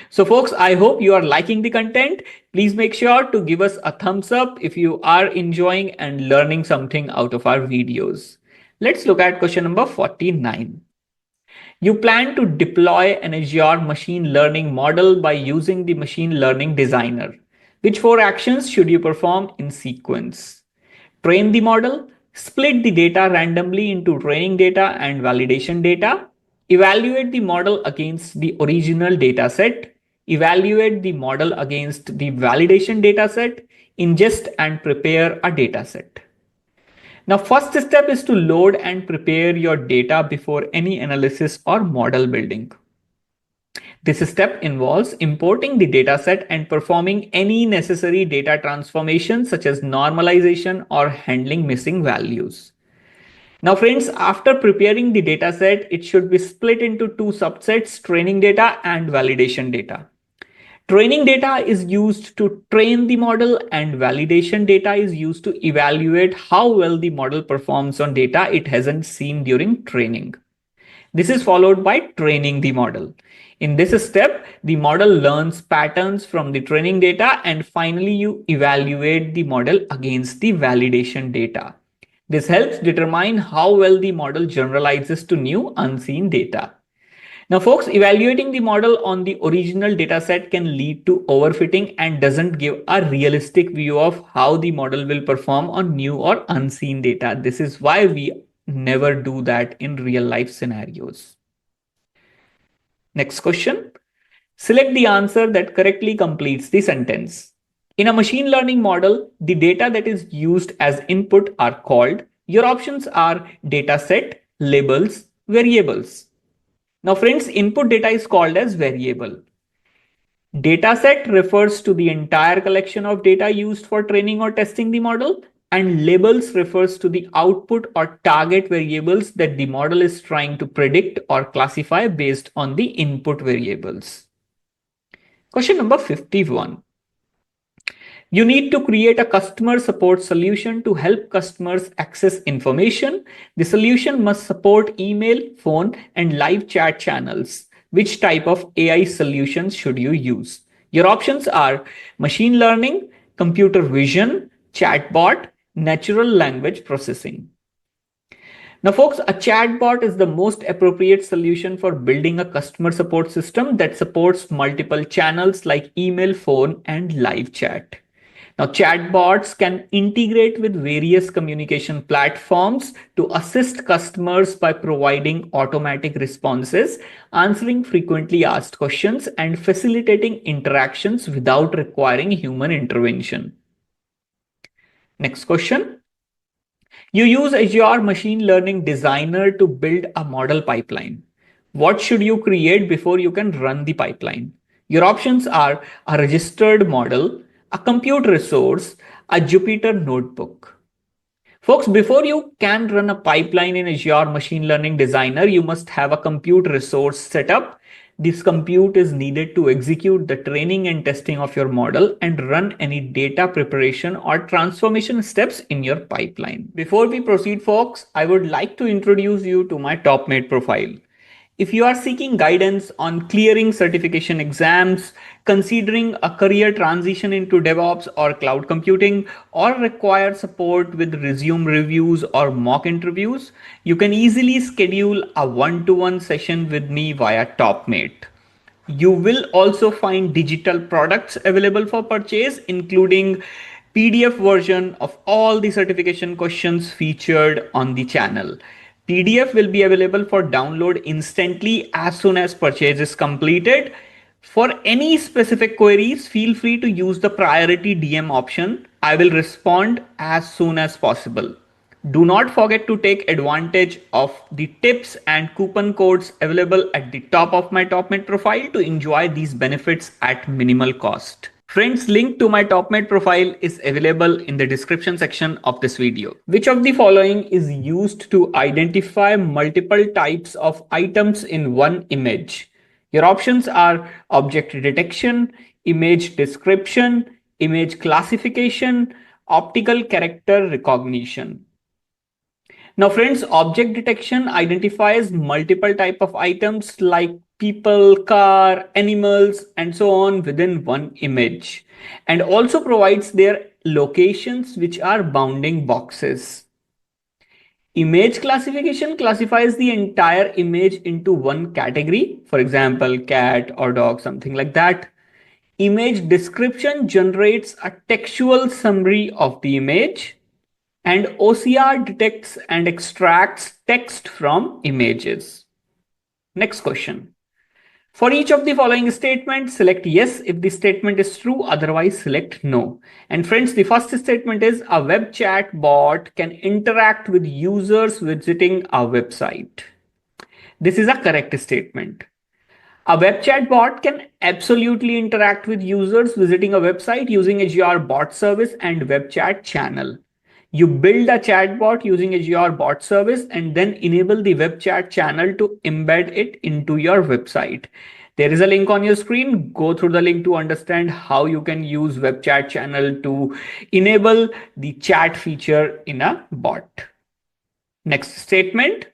So folks, I hope you are liking the content. Please make sure to give us a thumbs up if you are enjoying and learning something out of our videos. Let's look at question number 49. You plan to deploy an Azure machine learning model by using the machine learning designer. Which 4 actions should you perform in sequence? Train the model, split the data randomly into training data and validation data, evaluate the model against the original dataset, evaluate the model against the validation dataset, ingest and prepare a dataset. Now, first step is to load and prepare your data before any analysis or model building. This step involves importing the dataset and performing any necessary data transformations such as normalization or handling missing values. Now, friends, after preparing the dataset, it should be split into 2 subsets, training data and validation data. Training data is used to train the model and validation data is used to evaluate how well the model performs on data it hasn't seen during training. This is followed by training the model. In this step, the model learns patterns from the training data and finally you evaluate the model against the validation data. This helps determine how well the model generalizes to new unseen data. Now, folks, evaluating the model on the original dataset can lead to overfitting and doesn't give a realistic view of how the model will perform on new or unseen data. This is why we never do that in real life scenarios. Next question. Select the answer that correctly completes the sentence. In a machine learning model, the data that is used as input are called. Your options are dataset, labels, variables. Now, friends, input data is called as variable. Dataset refers to the entire collection of data used for training or testing the model, and labels refers to the output or target variables that the model is trying to predict or classify based on the input variables. Question number 51. You need to create a customer support solution to help customers access information. The solution must support email, phone, and live chat channels. Which type of AI solutions should you use? Your options are machine learning, computer vision, chatbot, natural language processing. Now, folks, a chatbot is the most appropriate solution for building a customer support system that supports multiple channels like email, phone, and live chat. Now, chatbots can integrate with various communication platforms to assist customers by providing automatic responses, answering frequently asked questions, and facilitating interactions without requiring human intervention. Next question. You use Azure Machine Learning Designer to build a model pipeline. What should you create before you can run the pipeline? Your options are a registered model, a compute resource, a Jupyter notebook. Folks, before you can run a pipeline in Azure Machine Learning Designer, you must have a compute resource set up. This compute is needed to execute the training and testing of your model and run any data preparation or transformation steps in your pipeline. Before we proceed, folks, I would like to introduce you to my TopMate profile. If you are seeking guidance on clearing certification exams, considering a career transition into DevOps or cloud computing, or require support with resume reviews or mock interviews, you can easily schedule a one-to-one session with me via TopMate. You will also find digital products available for purchase, including PDF version of all the certification questions featured on the channel. PDF will be available for download instantly as soon as purchase is completed. For any specific queries, feel free to use the priority DM option. I will respond as soon as possible. Do not forget to take advantage of the tips and coupon codes available at the top of my TopMate profile to enjoy these benefits at minimal cost. Friends, link to my TopMate profile is available in the description section of this video. Which of the following is used to identify multiple types of items in one image? Your options are object detection, image description, image classification, optical character recognition. Now, friends, object detection identifies multiple type of items like people, car, animals, and so on within one image, and also provides their locations, which are bounding boxes. Image classification classifies the entire image into one category, for example, cat or dog, something like that. Image description generates a textual summary of the image, and OCR detects and extracts text from images. Next question. For each of the following statements, select yes if the statement is true, otherwise select no. And friends, the first statement is a web chat bot can interact with users visiting a website. This is a correct statement. A web chat bot can absolutely interact with users visiting a website using Azure bot service and web chat channel. You build a chatbot using Azure bot service and then enable the web chat channel to embed it into your website. There is a link on your screen. Go through the link to understand how you can use web chat channel to enable the chat feature in a bot. Next statement.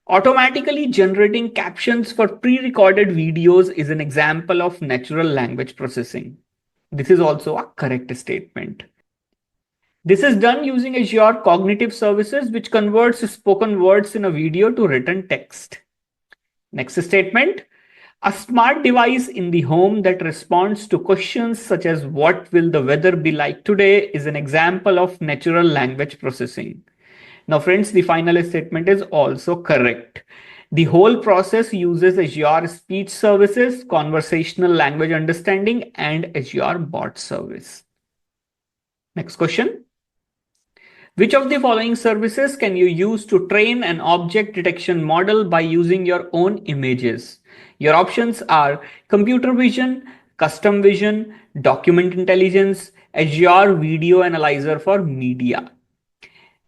Automatically generating captions for pre-recorded videos is an example of natural language processing. This is also a correct statement. This is done using Azure Cognitive Services, which converts spoken words in a video to written text. Next statement. A smart device in the home that responds to questions such as what will the weather be like today is an example of natural language processing. Now, friends, the final statement is also correct. The whole process uses Azure Speech Services, Conversational Language Understanding, and Azure Bot Service. Next question. Which of the following services can you use to train an object detection model by using your own images? Your options are computer vision, custom vision, document intelligence, Azure Video Analyzer for media.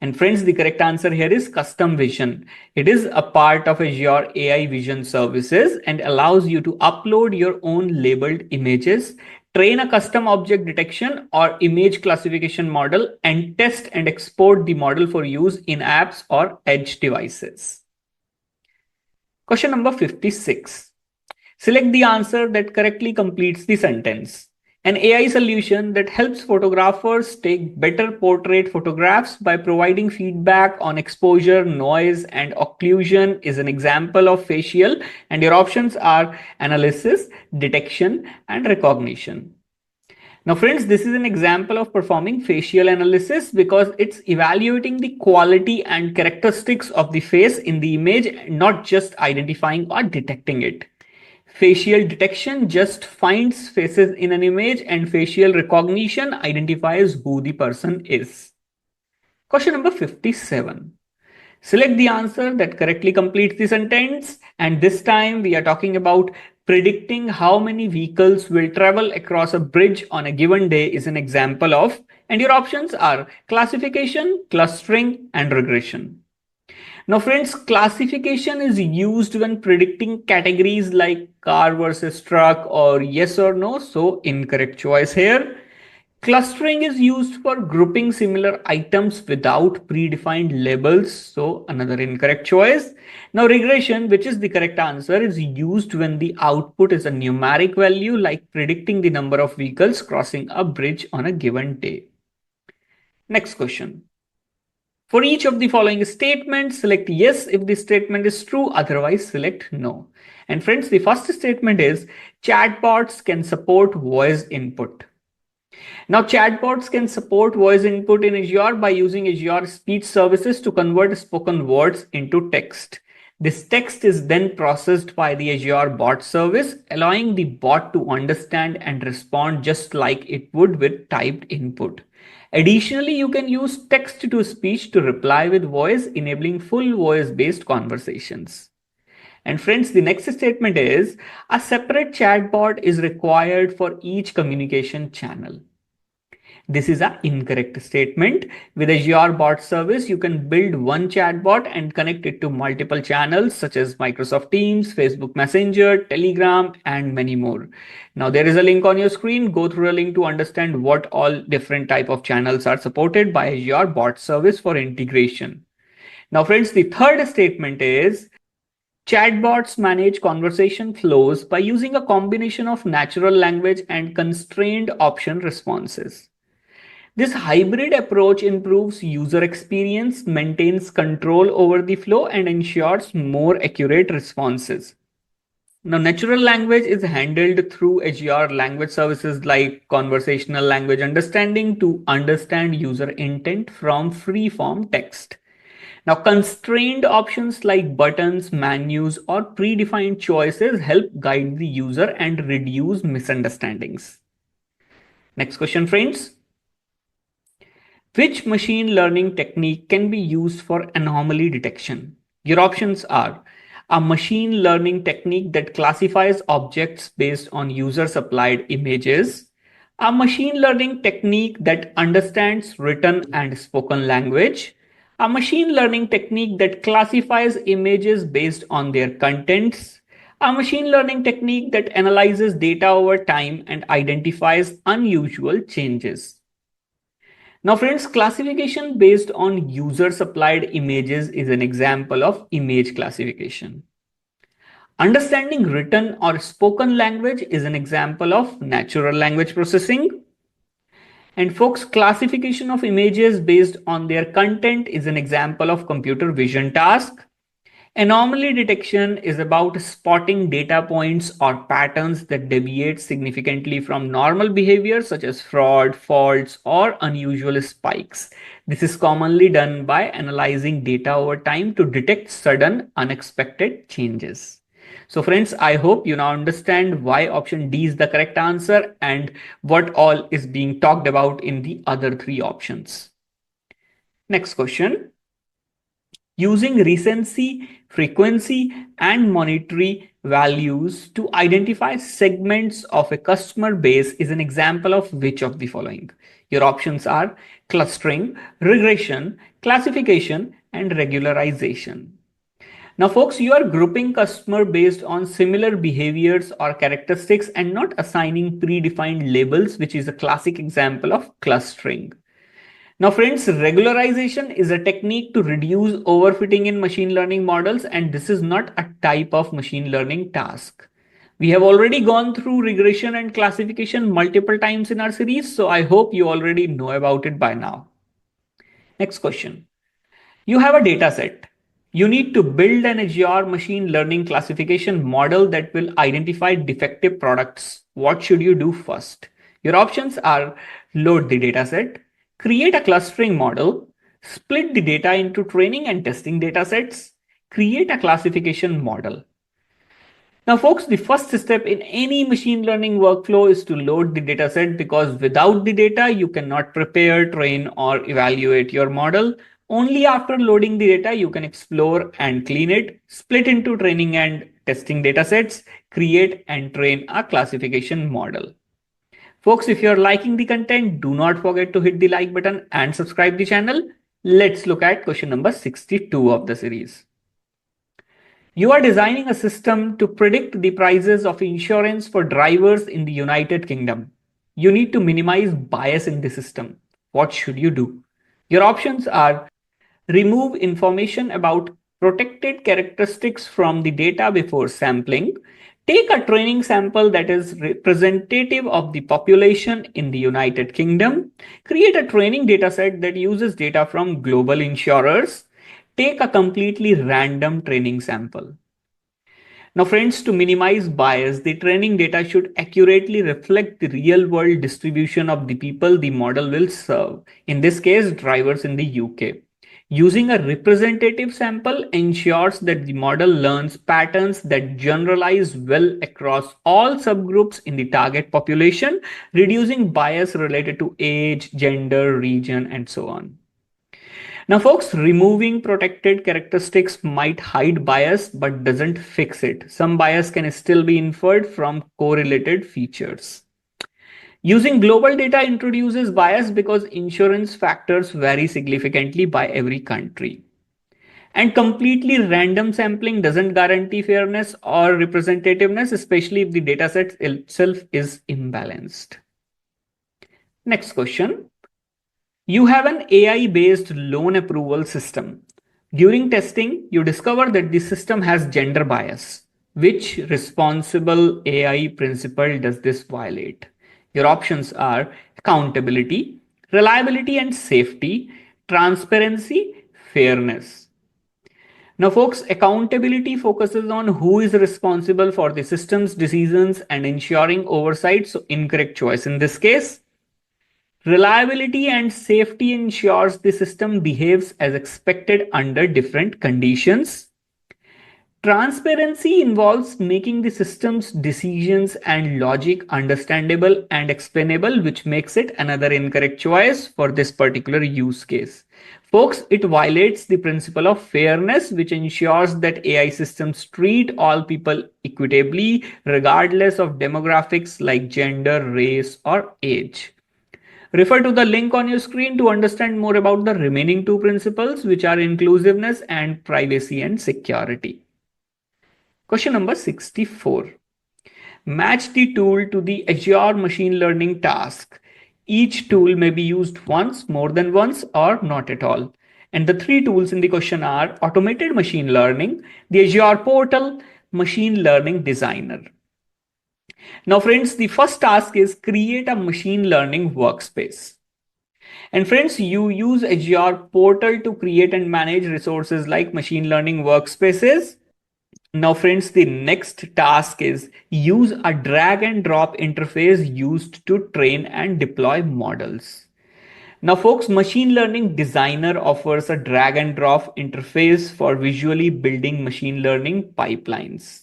And friends, the correct answer here is custom vision. It is a part of Azure AI Vision services and allows you to upload your own labeled images, train a custom object detection or image classification model, and test and export the model for use in apps or edge devices. Question number 56. Select the answer that correctly completes the sentence. An AI solution that helps photographers take better portrait photographs by providing feedback on exposure, noise, and occlusion is an example of facial, and your options are analysis, detection, and recognition. Now, friends, this is an example of performing facial analysis because it's evaluating the quality and characteristics of the face in the image, not just identifying or detecting it. Facial detection just finds faces in an image, and facial recognition identifies who the person is. Question number 57. Select the answer that correctly completes the sentence, and this time we are talking about predicting how many vehicles will travel across a bridge on a given day is an example of, and your options are classification, clustering, and regression. Now, friends, classification is used when predicting categories like car versus truck or yes or no, so incorrect choice here. Clustering is used for grouping similar items without predefined labels, so another incorrect choice. Now, regression, which is the correct answer, is used when the output is a numeric value like predicting the number of vehicles crossing a bridge on a given day. Next question. For each of the following statements, select yes if the statement is true, otherwise select no. And friends, the first statement is chatbots can support voice input. Now, chatbots can support voice input in Azure by using Azure speech services to convert spoken words into text. This text is then processed by the Azure bot service, allowing the bot to understand and respond just like it would with typed input. Additionally, you can use text to speech to reply with voice, enabling full voice-based conversations. And friends, the next statement is a separate chatbot is required for each communication channel. This is an incorrect statement. With Azure bot service, you can build one chatbot and connect it to multiple channels such as Microsoft Teams, Facebook Messenger, Telegram, and many more. Now, there is a link on your screen. Go through a link to understand what all different type of channels are supported by Azure bot service for integration. Now, friends, the third statement is chatbots manage conversation flows by using a combination of natural language and constrained option responses. This hybrid approach improves user experience, maintains control over the flow, and ensures more accurate responses. Now, natural language is handled through Azure language services like conversational language understanding to understand user intent from free-form text. Now, constrained options like buttons, menus, or predefined choices help guide the user and reduce misunderstandings. Next question, friends. Which machine learning technique can be used for anomaly detection? Your options are a machine learning technique that classifies objects based on user supplied images, a machine learning technique that understands written and spoken language, a machine learning technique that classifies images based on their contents, a machine learning technique that analyzes data over time and identifies unusual changes. Now, friends, classification based on user supplied images is an example of image classification. Understanding written or spoken language is an example of natural language processing. And folks, classification of images based on their content is an example of computer vision task. Anomaly detection is about spotting data points or patterns that deviate significantly from normal behavior, such as fraud, faults, or unusual spikes. This is commonly done by analyzing data over time to detect sudden, unexpected changes. So friends, I hope you now understand why option D is the correct answer and what all is being talked about in the other three options. Next question. Using recency, frequency, and monetary values to identify segments of a customer base is an example of which of the following? Your options are clustering, regression, classification, and regularization. Now, folks, you are grouping customer based on similar behaviors or characteristics and not assigning predefined labels, which is a classic example of clustering. Now, friends, regularization is a technique to reduce overfitting in machine learning models, and this is not a type of machine learning task. We have already gone through regression and classification multiple times in our series, so I hope you already know about it by now. Next question. You have a data set. You need to build an Azure machine learning classification model that will identify defective products. What should you do first? Your options are load the dataset, create a clustering model, split the data into training and testing datasets, create a classification model. Now, folks, the first step in any machine learning workflow is to load the dataset because without the data, you cannot prepare, train, or evaluate your model. Only after loading the data, you can explore and clean it, split into training and testing datasets, create and train a classification model. Folks, if you're liking the content, do not forget to hit the like button and subscribe the channel. Let's look at question number 62 of the series. You are designing a system to predict the prices of insurance for drivers in the United Kingdom. You need to minimize bias in the system. What should you do? Your options are remove information about protected characteristics from the data before sampling, take a training sample that is representative of the population in the United Kingdom, create a training dataset that uses data from global insurers, take a completely random training sample. Now, friends, to minimize bias, the training data should accurately reflect the real world distribution of the people the model will serve, in this case, drivers in the UK. Using a representative sample ensures that the model learns patterns that generalize well across all subgroups in the target population, reducing bias related to age, gender, region, and so on. Now, folks, removing protected characteristics might hide bias but doesn't fix it. Some bias can still be inferred from correlated features. Using global data introduces bias because insurance factors vary significantly by every country. And completely random sampling doesn't guarantee fairness or representativeness, especially if the dataset itself is imbalanced. Next question. You have an AI-based loan approval system. During testing, you discover that the system has gender bias. Which responsible AI principle does this violate? Your options are accountability, reliability and safety, transparency, fairness. Now, folks, accountability focuses on who is responsible for the system's decisions and ensuring oversight, so incorrect choice in this case. Reliability and safety ensures the system behaves as expected under different conditions. Transparency involves making the system's decisions and logic understandable and explainable, which makes it another incorrect choice for this particular use case. Folks, it violates the principle of fairness, which ensures that AI systems treat all people equitably, regardless of demographics like gender, race, or age. Refer to the link on your screen to understand more about the remaining two principles, which are inclusiveness and privacy and security. Question number 64. Match the tool to the Azure Machine Learning task. Each tool may be used once, more than once, or not at all. And the three tools in the question are Automated Machine Learning, the Azure Portal, Machine Learning Designer. Now, friends, the first task is create a machine learning workspace. And friends, you use Azure Portal to create and manage resources like machine learning workspaces. Now, friends, the next task is use a drag and drop interface used to train and deploy models. Now, folks, Machine Learning Designer offers a drag and drop interface for visually building machine learning pipelines.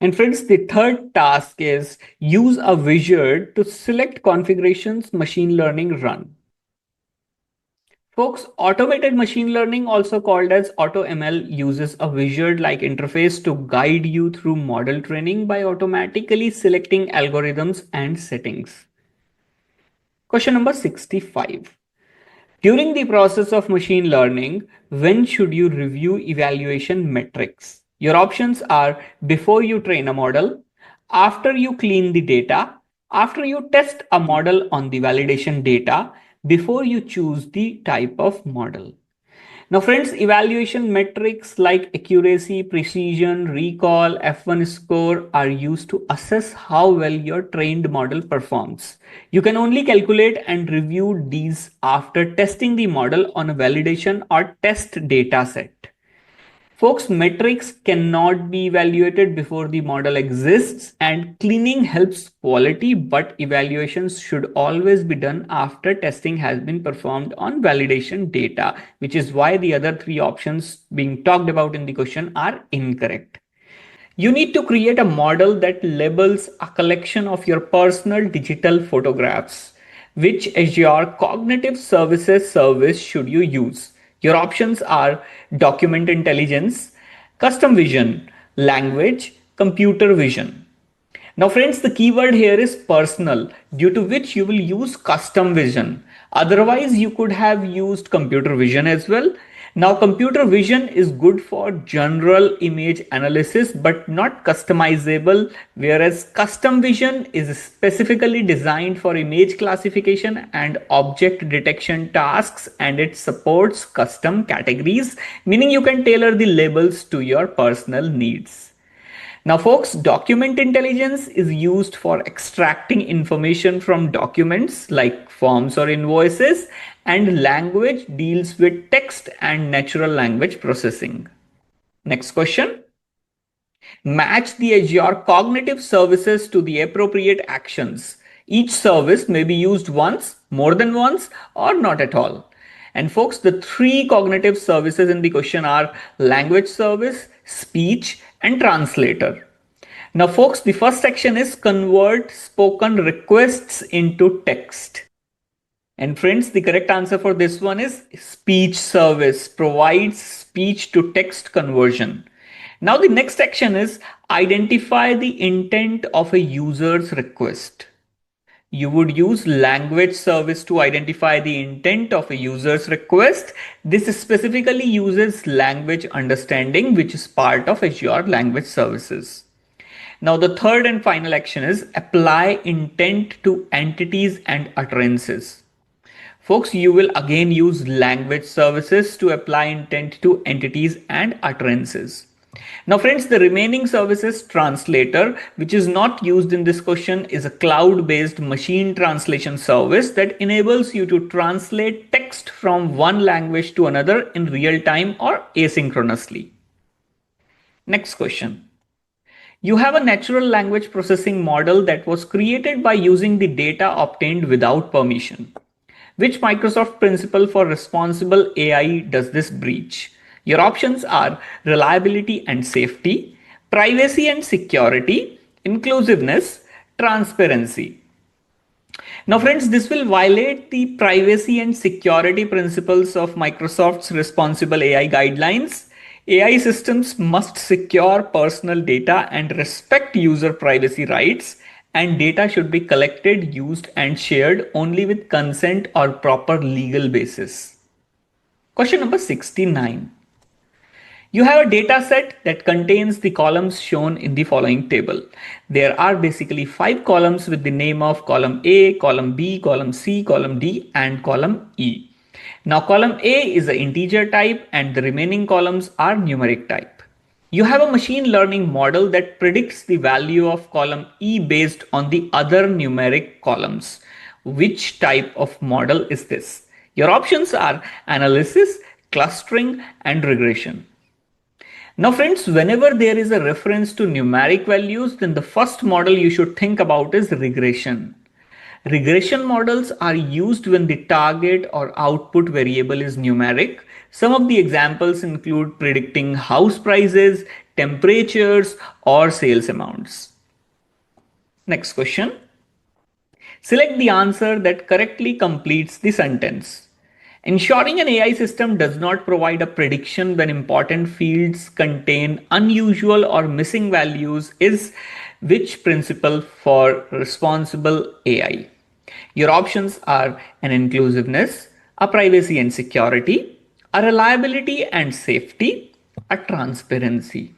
And friends, the third task is use a wizard to select configurations machine learning run. Folks, automated machine learning, also called as AutoML, uses a wizard-like interface to guide you through model training by automatically selecting algorithms and settings. Question number 65. During the process of machine learning, when should you review evaluation metrics? Your options are before you train a model, after you clean the data, after you test a model on the validation data, before you choose the type of model. Now, friends, evaluation metrics like accuracy, precision, recall, F1 score are used to assess how well your trained model performs. You can only calculate and review these after testing the model on a validation or test data set. Folks, metrics cannot be evaluated before the model exists, and cleaning helps quality, but evaluations should always be done after testing has been performed on validation data, which is why the other three options being talked about in the question are incorrect. You need to create a model that labels a collection of your personal digital photographs. Which Azure Cognitive Services service should you use? Your options are document intelligence, custom vision, language, computer vision. Now, friends, the keyword here is personal, due to which you will use custom vision. Otherwise, you could have used computer vision as well. Now, computer vision is good for general image analysis, but not customizable, whereas custom vision is specifically designed for image classification and object detection tasks, and it supports custom categories, meaning you can tailor the labels to your personal needs. Now, folks, document intelligence is used for extracting information from documents like forms or invoices, and language deals with text and natural language processing. Next question. Match the Azure cognitive services to the appropriate actions. Each service may be used once, more than once, or not at all. And folks, the three cognitive services in the question are language service, speech, and translator. Now, folks, the first section is convert spoken requests into text. And friends, the correct answer for this one is speech service provides speech to text conversion. Now, the next section is identify the intent of a user's request. You would use language service to identify the intent of a user's request. This specifically uses language understanding, which is part of Azure language services. Now, the third and final action is apply intent to entities and utterances. Folks, you will again use language services to apply intent to entities and utterances. Now, friends, the remaining services translator, which is not used in this question, is a cloud-based machine translation service that enables you to translate text from one language to another in real time or asynchronously. Next question. You have a natural language processing model that was created by using the data obtained without permission. Which Microsoft principle for responsible AI does this breach? Your options are reliability and safety, privacy and security, inclusiveness, transparency. Now, friends, this will violate the privacy and security principles of Microsoft's responsible AI guidelines. AI systems must secure personal data and respect user privacy rights, and data should be collected, used, and shared only with consent or proper legal basis. Question number 69. You have a data set that contains the columns shown in the following table. There are basically 5 columns with the name of column A, column B, column C, column D, and column E. Now, column A is the integer type and the remaining columns are numeric type. You have a machine learning model that predicts the value of column E based on the other numeric columns. Which type of model is this? Your options are analysis, clustering, and regression. Now, friends, whenever there is a reference to numeric values, then the first model you should think about is regression. Regression models are used when the target or output variable is numeric. Some of the examples include predicting house prices, temperatures, or sales amounts. Next question. Select the answer that correctly completes the sentence. Ensuring an AI system does not provide a prediction when important fields contain unusual or missing values is which principle for responsible AI? Your options are an inclusiveness, a privacy and security, a reliability and safety, a transparency.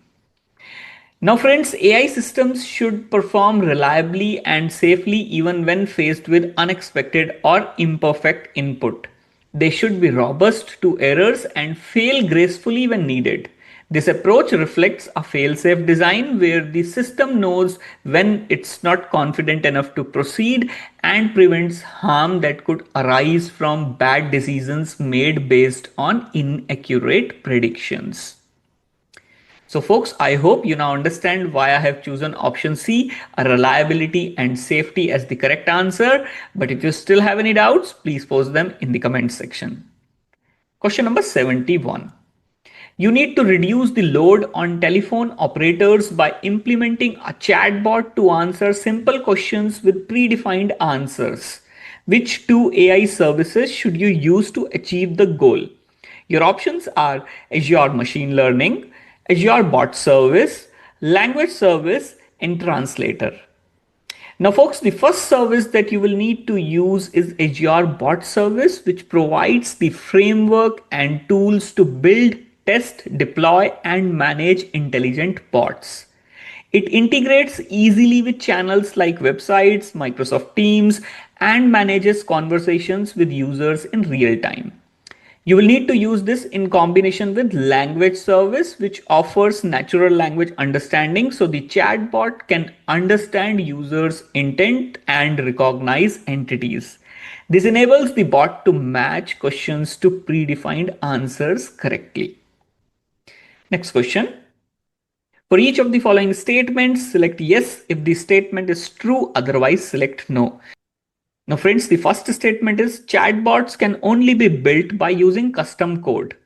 Now, friends, AI systems should perform reliably and safely even when faced with unexpected or imperfect input. They should be robust to errors and fail gracefully when needed. This approach reflects a fail-safe design where the system knows when it's not confident enough to proceed and prevents harm that could arise from bad decisions made based on inaccurate predictions. So folks, I hope you now understand why I have chosen option C, a reliability and safety as the correct answer. But if you still have any doubts, please post them in the comment section. Question number 71. You need to reduce the load on telephone operators by implementing a chatbot to answer simple questions with predefined answers. Which two AI services should you use to achieve the goal? Your options are Azure Machine Learning, Azure Bot Service, Language Service, and Translator. Now folks, the first service that you will need to use is Azure Bot Service, which provides the framework and tools to build, test, deploy, and manage intelligent bots. It integrates easily with channels like websites, Microsoft Teams, and manages conversations with users in real time. You will need to use this in combination with language service, which offers natural language understanding so the chatbot can understand users' intent and recognize entities. This enables the bot to match questions to predefined answers correctly. Next question. For each of the following statements, select yes if the statement is true, otherwise select no. Now friends, the first statement is chatbots can only be built by using custom code.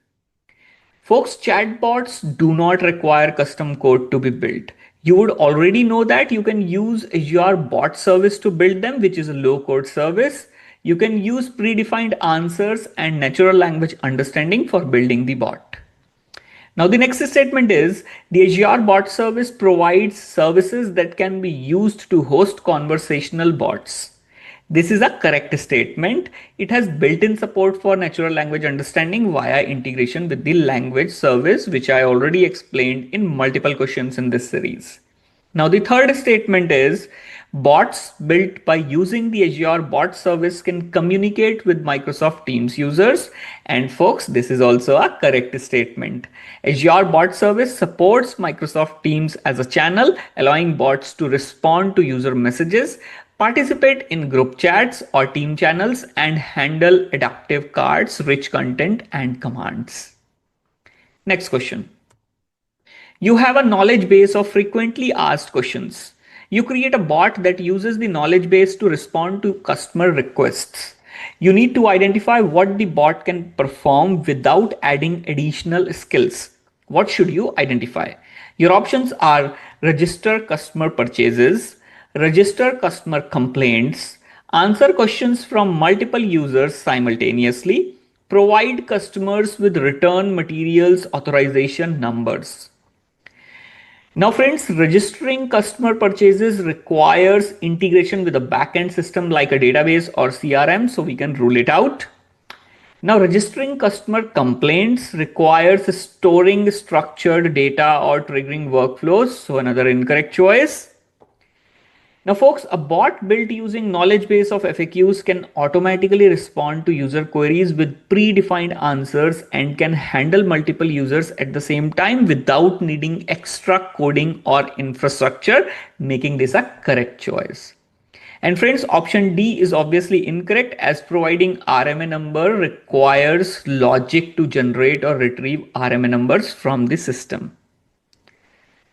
Folks, chatbots do not require custom code to be built. You would already know that you can use Azure Bot Service to build them, which is a low code service. You can use predefined answers and natural language understanding for building the bot. Now the next statement is the Azure Bot Service provides services that can be used to host conversational bots. This is a correct statement. It has built-in support for natural language understanding via integration with the language service, which I already explained in multiple questions in this series. Now the third statement is bots built by using the Azure Bot Service can communicate with Microsoft Teams users. And folks, this is also a correct statement. Azure Bot Service supports Microsoft Teams as a channel, allowing bots to respond to user messages, participate in group chats or team channels, and handle adaptive cards, rich content, and commands. Next question. You have a knowledge base of frequently asked questions. You create a bot that uses the knowledge base to respond to customer requests. You need to identify what the bot can perform without adding additional skills. What should you identify? Your options are register customer purchases, register customer complaints, answer questions from multiple users simultaneously, provide customers with return materials authorization numbers. Now friends, registering customer purchases requires integration with a backend system like a database or CRM, so we can rule it out. Now registering customer complaints requires storing structured data or triggering workflows, so another incorrect choice. Now folks, a bot built using knowledge base of FAQs can automatically respond to user queries with predefined answers and can handle multiple users at the same time without needing extra coding or infrastructure, making this a correct choice. And friends, option D is obviously incorrect, as providing RMA number requires logic to generate or retrieve RMA numbers from the system.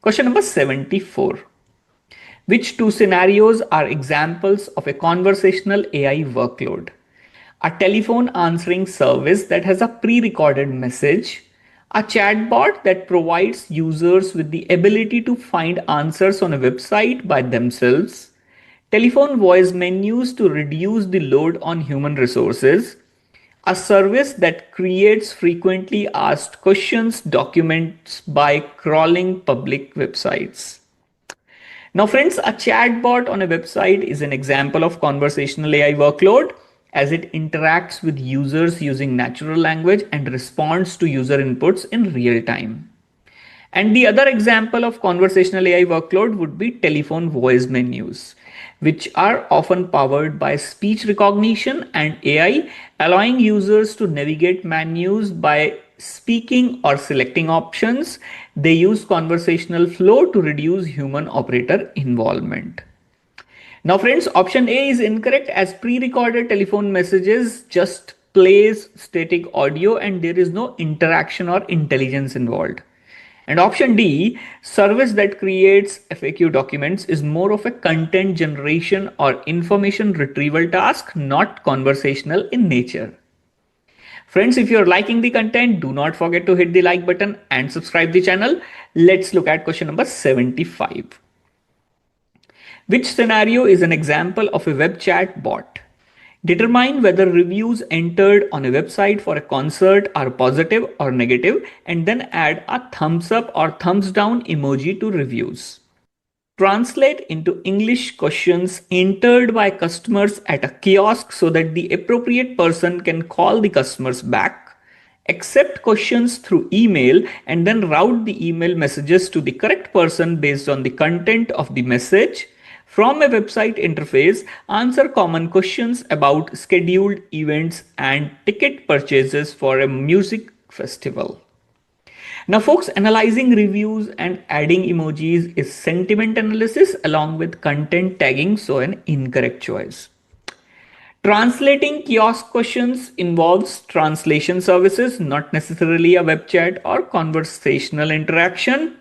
Question number 74. Which two scenarios are examples of a conversational AI workload? A telephone answering service that has a pre-recorded message, a chatbot that provides users with the ability to find answers on a website by themselves, telephone voice menus to reduce the load on human resources, a service that creates frequently asked questions documents by crawling public websites. Now friends, a chatbot on a website is an example of conversational AI workload, as it interacts with users using natural language and responds to user inputs in real time. And the other example of conversational AI workload would be telephone voice menus. which are often powered by speech recognition and AI, allowing users to navigate menus by speaking or selecting options. They use conversational flow to reduce human operator involvement. Now, friends, option A is incorrect as pre-recorded telephone messages just plays static audio and there is no interaction or intelligence involved. And option D, service that creates FAQ documents is more of a content generation or information retrieval task, not conversational in nature. Friends, if you're liking the content, do not forget to hit the like button and subscribe the channel. Let's look at question number 75. Which scenario is an example of a web chat bot? Determine whether reviews entered on a website for a concert are positive or negative, and then add a thumbs up or thumbs down emoji to reviews. Translate into English questions entered by customers at a kiosk so that the appropriate person can call the customers back. Accept questions through email and then route the email messages to the correct person based on the content of the message. From a website interface, answer common questions about scheduled events and ticket purchases for a music festival. Now, folks, analyzing reviews and adding emojis is sentiment analysis along with content tagging, so an incorrect choice. Translating kiosk questions involves translation services, not necessarily a web chat or conversational interaction.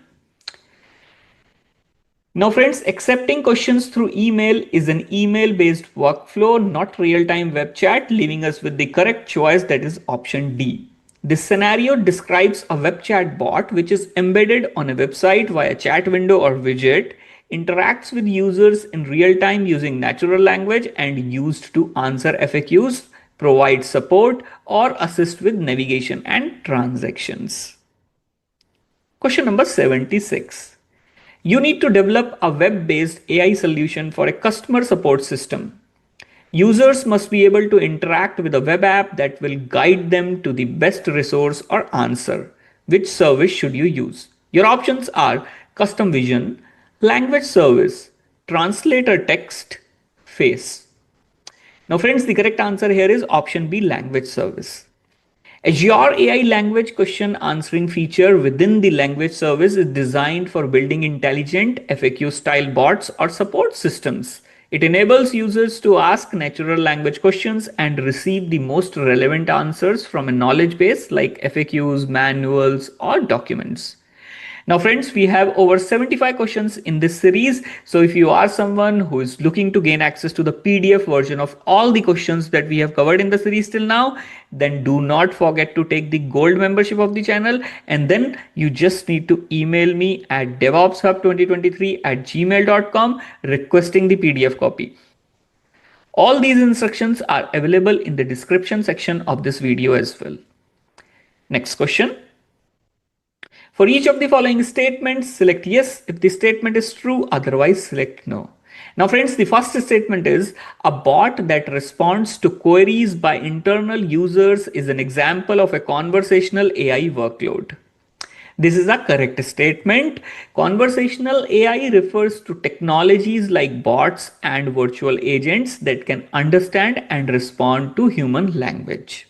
Now, friends, accepting questions through email is an email-based workflow, not real-time web chat, leaving us with the correct choice, that is option D. This scenario describes a web chat bot which is embedded on a website via chat window or widget, interacts with users in real time using natural language and used to answer FAQs, provide support, or assist with navigation and transactions. Question number 76. You need to develop a web-based AI solution for a customer support system. Users must be able to interact with a web app that will guide them to the best resource or answer. Which service should you use? Your options are custom vision, language service, translator text, face. Now friends, the correct answer here is option B, language service. Azure AI language question answering feature within the language service is designed for building intelligent FAQ style bots or support systems. It enables users to ask natural language questions and receive the most relevant answers from a knowledge base like FAQs, manuals, or documents. Now, friends, we have over 75 questions in this series. So if you are someone who is looking to gain access to the PDF version of all the questions that we have covered in the series till now, then do not forget to take the gold membership of the channel. And then you just need to email me at devopshub2023@gmail.com requesting the PDF copy. All these instructions are available in the description section of this video as well. Next question. For each of the following statements, select yes if the statement is true, otherwise select no. Now friends, the first statement is a bot that responds to queries by internal users is an example of a conversational AI workload. This is a correct statement. Conversational AI refers to technologies like bots and virtual agents that can understand and respond to human language.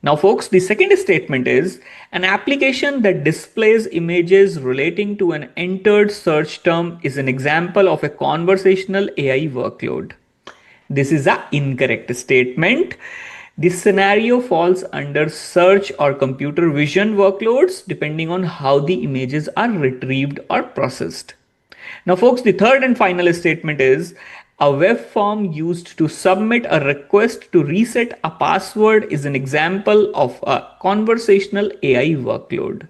Now, folks, the second statement is an application that displays images relating to an entered search term is an example of a conversational AI workload. This is an incorrect statement. This scenario falls under search or computer vision workloads depending on how the images are retrieved or processed. Now, folks, the third and final statement is a web form used to submit a request to reset a password is an example of a conversational AI workload.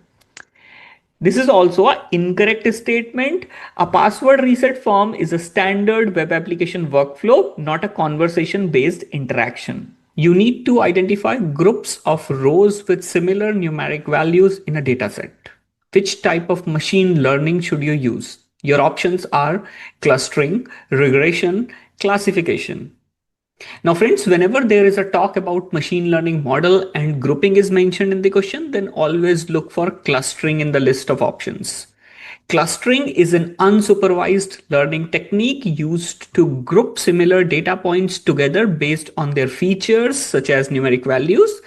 This is also an incorrect statement. A password reset form is a standard web application workflow, not a conversation-based interaction. You need to identify groups of rows with similar numeric values in a dataset. Which type of machine learning should you use? Your options are clustering, regression, classification. Now friends, whenever there is a talk about machine learning model and grouping is mentioned in the question, then always look for clustering in the list of options. Clustering is an unsupervised learning technique used to group similar data points together based on their features, such as numeric values.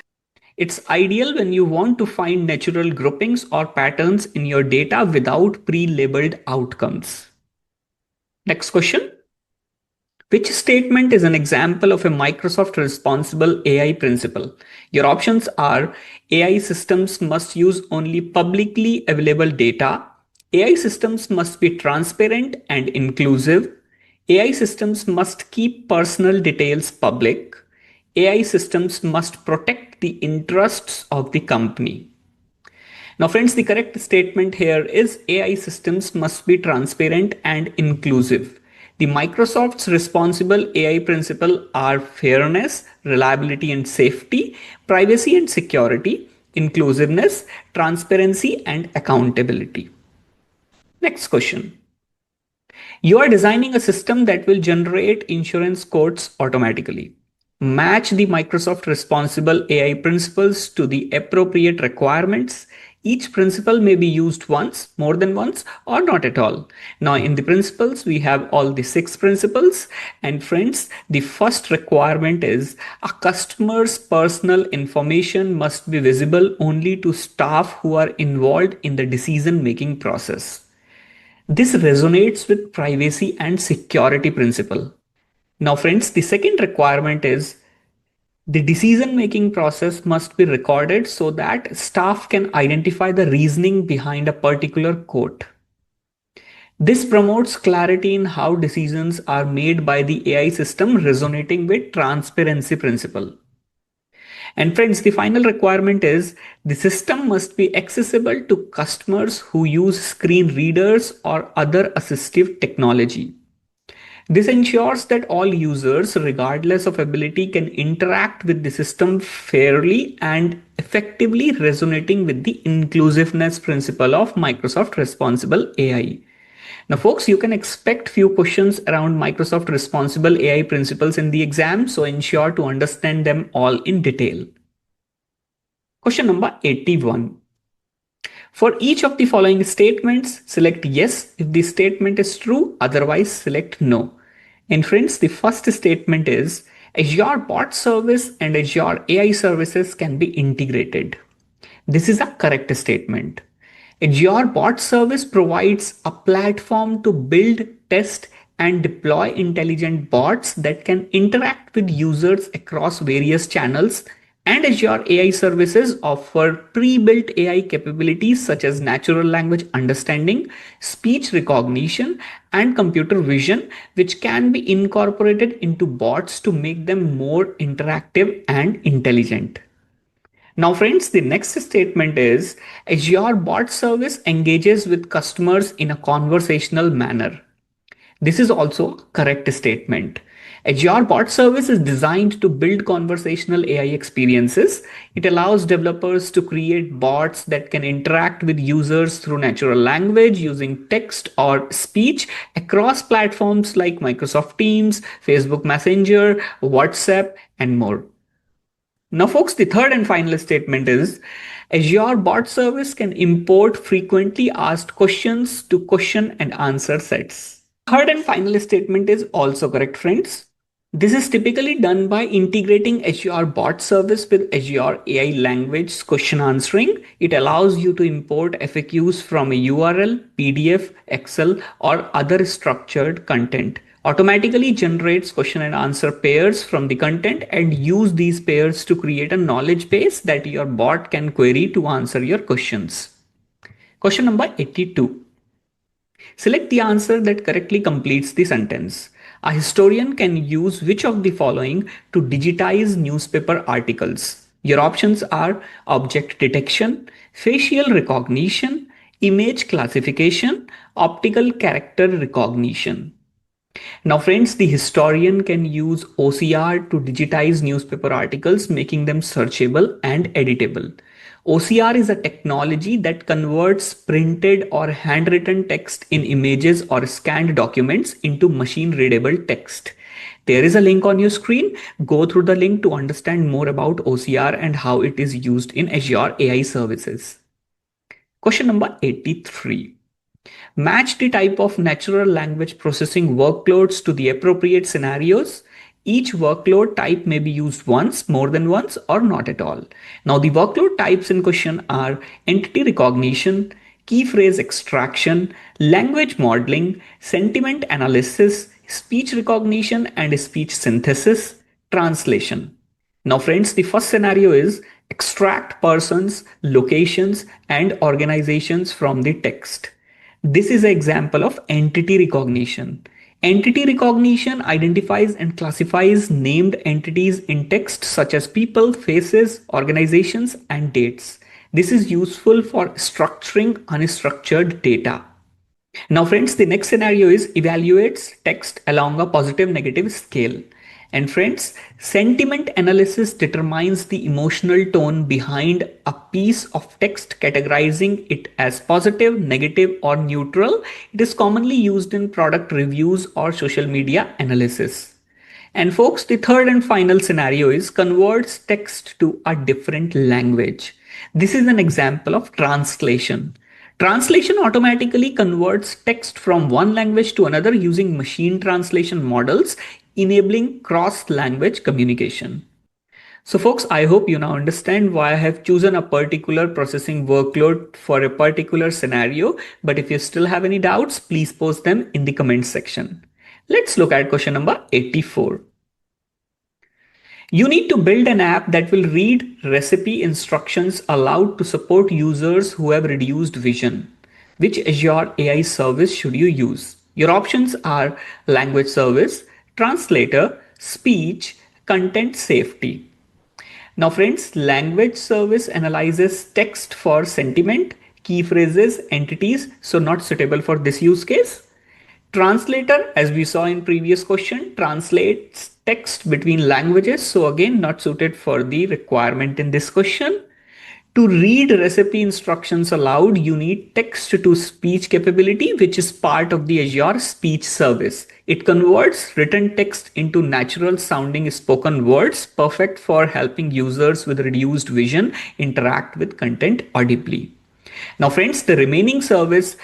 It's ideal when you want to find natural groupings or patterns in your data without pre-labeled outcomes. Next question. Which statement is an example of a Microsoft responsible AI principle? Your options are: AI systems must use only publicly available data, AI systems must be transparent and inclusive, AI systems must keep personal details public, AI systems must protect the interests of the company. Now, friends, the correct statement here is AI systems must be transparent and inclusive. The Microsoft's responsible AI principle are fairness, reliability and safety, privacy and security, inclusiveness, transparency and accountability. Next question. You are designing a system that will generate insurance quotes automatically. Match the Microsoft responsible AI principles to the appropriate requirements. Each principle may be used once, more than once, or not at all. Now, in the principles, we have all the 6 principles. And friends, the first requirement is a customer's personal information must be visible only to staff who are involved in the decision-making process. This resonates with privacy and security principle. Now, friends, the second requirement is the decision making process must be recorded so that staff can identify the reasoning behind a particular quote. This promotes clarity in how decisions are made by the AI system, resonating with transparency principle. And friends, the final requirement is the system must be accessible to customers who use screen readers or other assistive technology. This ensures that all users, regardless of ability, can interact with the system fairly and effectively, resonating with the inclusiveness principle of Microsoft Responsible AI. Now, folks, you can expect few questions around Microsoft Responsible AI principles in the exam, so ensure to understand them all in detail. Question number 81. For each of the following statements, select yes if the statement is true, otherwise select no. And friends, the first statement is Azure Bot Service and Azure AI services can be integrated. This is a correct statement. Azure Bot Service provides a platform to build, test, and deploy intelligent bots that can interact with users across various channels, and Azure AI services offer pre-built AI capabilities such as natural language understanding, speech recognition, and computer vision, which can be incorporated into bots to make them more interactive and intelligent. Now, friends, the next statement is Azure Bot Service engages with customers in a conversational manner. This is also a correct statement. Azure Bot Service is designed to build conversational AI experiences. It allows developers to create bots that can interact with users through natural language using text or speech across platforms like Microsoft Teams, Facebook Messenger, WhatsApp, and more. Now, folks, the third and final statement is Azure Bot Service can import frequently asked questions to question and answer sets. Third and final statement is also correct, friends. This is typically done by integrating Azure Bot Service with Azure AI language question answering. It allows you to import FAQs from a URL, PDF, Excel, or other structured content. Automatically generates question and answer pairs from the content and use these pairs to create a knowledge base that your bot can query to answer your questions. Question number 82. Select the answer that correctly completes the sentence. A historian can use which of the following to digitize newspaper articles? Your options are object detection, facial recognition, image classification, optical character recognition. Now, friends, the historian can use OCR to digitize newspaper articles, making them searchable and editable. OCR is a technology that converts printed or handwritten text in images or scanned documents into machine readable text. There is a link on your screen. Go through the link to understand more about OCR and how it is used in Azure AI services. Question number 83. Match the type of natural language processing workloads to the appropriate scenarios. Each workload type may be used once, more than once, or not at all. Now, the workload types in question are entity recognition, key phrase extraction, language modeling, sentiment analysis, speech recognition and speech synthesis, translation. Now, friends, the first scenario is extract persons, locations, and organizations from the text. This is an example of entity recognition. Entity recognition identifies and classifies named entities in text such as people, faces, organizations, and dates. This is useful for structuring unstructured data. Now, friends, the next scenario is evaluates text along a positive negative scale. And friends, sentiment analysis determines the emotional tone behind a piece of text, categorizing it as positive, negative, or neutral. It is commonly used in product reviews or social media analysis. And folks, the third and final scenario is converts text to a different language. This is an example of translation. Translation automatically converts text from one language to another using machine translation models, enabling cross-language communication. So folks, I hope you now understand why I have chosen a particular processing workload for a particular scenario. But if you still have any doubts, please post them in the comment section. Let's look at question number 84. You need to build an app that will read recipe instructions aloud to support users who have reduced vision. Which Azure AI service should you use? Your options are language service, translator, speech, content safety. Now friends, language service analyzes text for sentiment, key phrases, entities, so not suitable for this use case. Translator, as we saw in previous question, translates text between languages. So again, not suited for the requirement in this question. To read recipe instructions aloud, you need text to speech capability, which is part of the Azure speech service. It converts written text into natural sounding spoken words, perfect for helping users with reduced vision interact with content audibly. Now, friends, the remaining service,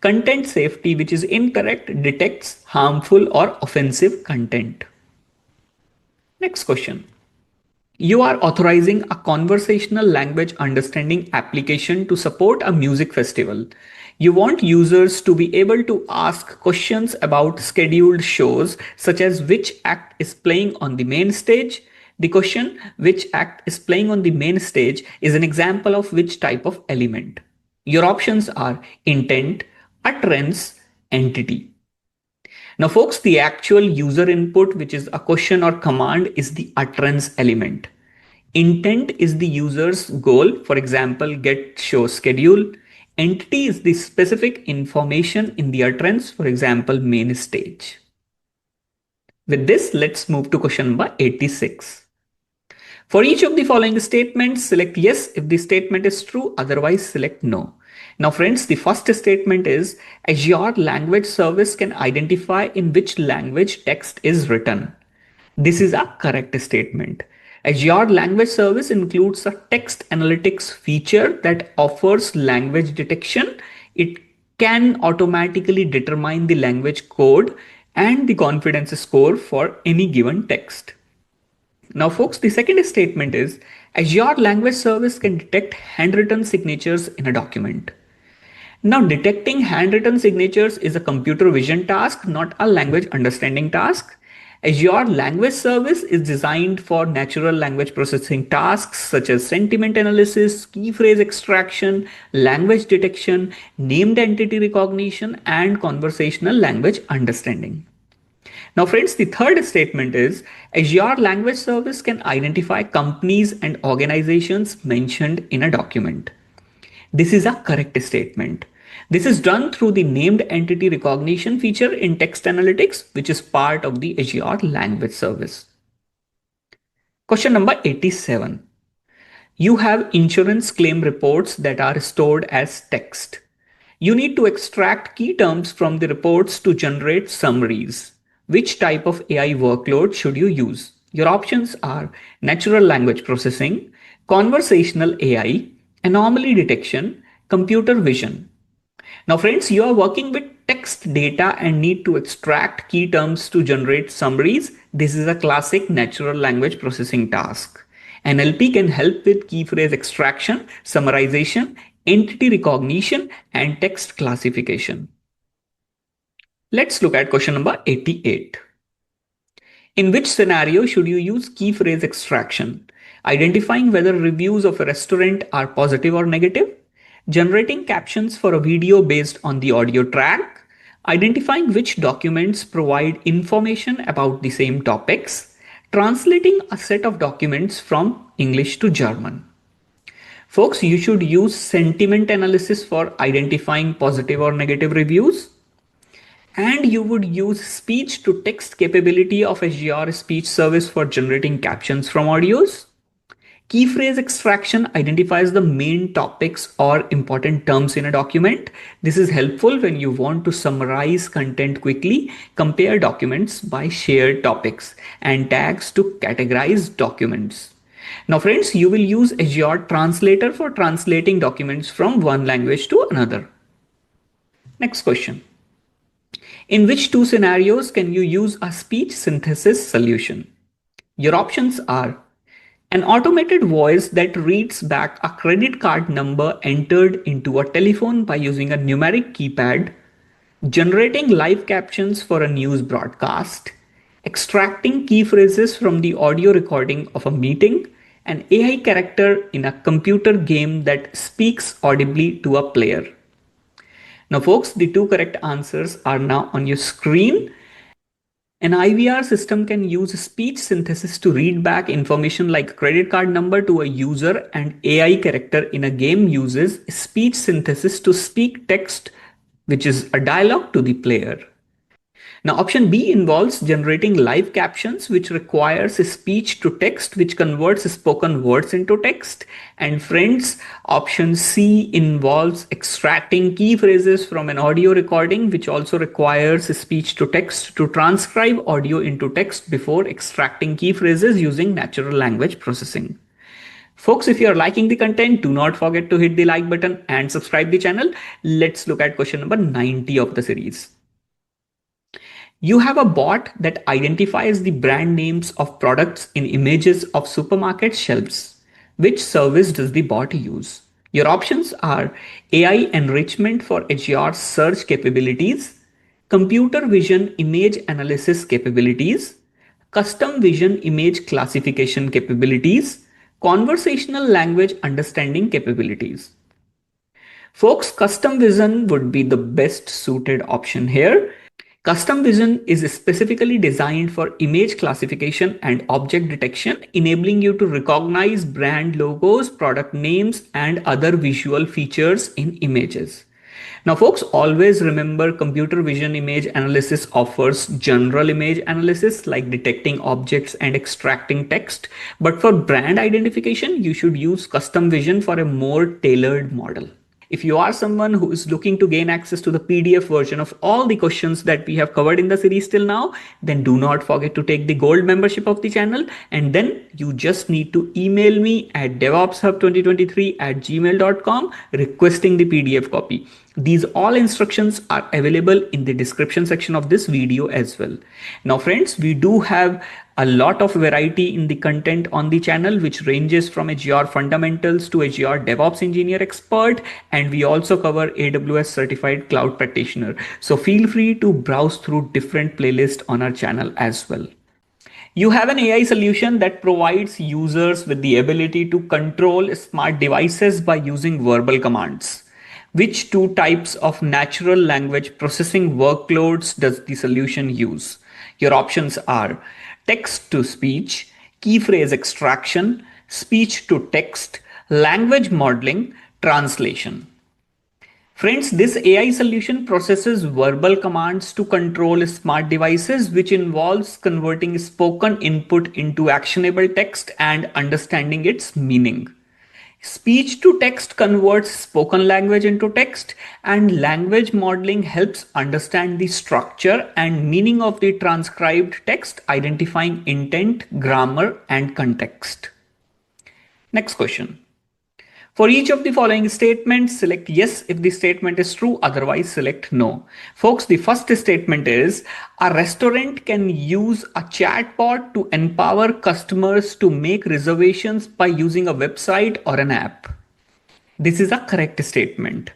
content safety, which is incorrect, detects harmful or offensive content. Next question. You are authorizing a conversational language understanding application to support a music festival. You want users to be able to ask questions about scheduled shows, such as which act is playing on the main stage. The question, which act is playing on the main stage, is an example of which type of element. Your options are intent, utterance, entity. Now, folks, the actual user input, which is a question or command, is the utterance element. Intent is the user's goal, for example, get show schedule. Entity is the specific information in the utterance, for example, main stage. With this, let's move to question number 86. For each of the following statements, select yes if the statement is true, otherwise select no. Now friends, the first statement is Azure Language Service can identify in which language text is written. This is a correct statement. Azure Language Service includes a text analytics feature that offers language detection. It can automatically determine the language code and the confidence score for any given text. Now, folks, the second statement is Azure Language Service can detect handwritten signatures in a document. Now, detecting handwritten signatures is a computer vision task, not a language understanding task. Azure Language Service is designed for natural language processing tasks such as sentiment analysis, key phrase extraction, language detection, named entity recognition, and conversational language understanding. Now, friends, the third statement is Azure Language Service can identify companies and organizations mentioned in a document. This is a correct statement. This is done through the named entity recognition feature in text analytics, which is part of the Azure Language Service. Question number 87. You have insurance claim reports that are stored as text. You need to extract key terms from the reports to generate summaries. Which type of AI workload should you use? Your options are natural language processing, conversational AI, anomaly detection, computer vision. Now, friends, you are working with text data and need to extract key terms to generate summaries. This is a classic natural language processing task. NLP can help with key phrase extraction, summarization, entity recognition, and text classification. Let's look at question number 88. In which scenario should you use key phrase extraction? Identifying whether reviews of a restaurant are positive or negative, generating captions for a video based on the audio track, identifying which documents provide information about the same topics, translating a set of documents from English to German. Folks, you should use sentiment analysis for identifying positive or negative reviews. And you would use speech to text capability of Azure speech service for generating captions from audios. Key phrase extraction identifies the main topics or important terms in a document. This is helpful when you want to summarize content quickly, compare documents by shared topics, and tags to categorize documents. Now, friends, you will use Azure Translator for translating documents from one language to another. Next question. In which two scenarios can you use a speech synthesis solution? Your options are an automated voice that reads back a credit card number entered into a telephone by using a numeric keypad, generating live captions for a news broadcast, extracting key phrases from the audio recording of a meeting, an AI character in a computer game that speaks audibly to a player. Now, folks, the two correct answers are now on your screen. An IVR system can use speech synthesis to read back information like credit card number to a user, and AI character in a game uses speech synthesis to speak text, which is a dialogue, to the player. Now, option B involves generating live captions, which requires speech to text, which converts spoken words into text. And friends, option C involves extracting key phrases from an audio recording, which also requires speech to text to transcribe audio into text before extracting key phrases using natural language processing. Folks, if you are liking the content, do not forget to hit the like button and subscribe the channel. Let's look at question number 90 of the series. You have a bot that identifies the brand names of products in images of supermarket shelves. Which service does the bot use? Your options are AI enrichment for Azure search capabilities, computer vision image analysis capabilities, custom vision image classification capabilities, conversational language understanding capabilities. Folks, custom vision would be the best suited option here. Custom vision is specifically designed for image classification and object detection, enabling you to recognize brand logos, product names, and other visual features in images. Now, folks, always remember computer vision image analysis offers general image analysis like detecting objects and extracting text. But for brand identification, you should use custom vision for a more tailored model. If you are someone who is looking to gain access to the PDF version of all the questions that we have covered in the series till now, then do not forget to take the gold membership of the channel. And then you just need to email me at devopshub2023@gmail.com requesting the PDF copy. These all instructions are available in the description section of this video as well. Now, friends, we do have a lot of variety in the content on the channel, which ranges from Azure Fundamentals to Azure DevOps Engineer Expert, and we also cover AWS Certified Cloud Practitioner. So feel free to browse through different playlists on our channel as well. You have an AI solution that provides users with the ability to control smart devices by using verbal commands. Which two types of natural language processing workloads does the solution use? Your options are text to speech, key phrase extraction, speech to text, language modeling, translation. Friends, this AI solution processes verbal commands to control smart devices, which involves converting spoken input into actionable text and understanding its meaning. Speech to text converts spoken language into text, and language modeling helps understand the structure and meaning of the transcribed text, identifying intent, grammar, and context. Next question. For each of the following statements, select yes if the statement is true, otherwise select no. Folks, the first statement is a restaurant can use a chatbot to empower customers to make reservations by using a website or an app. This is a correct statement.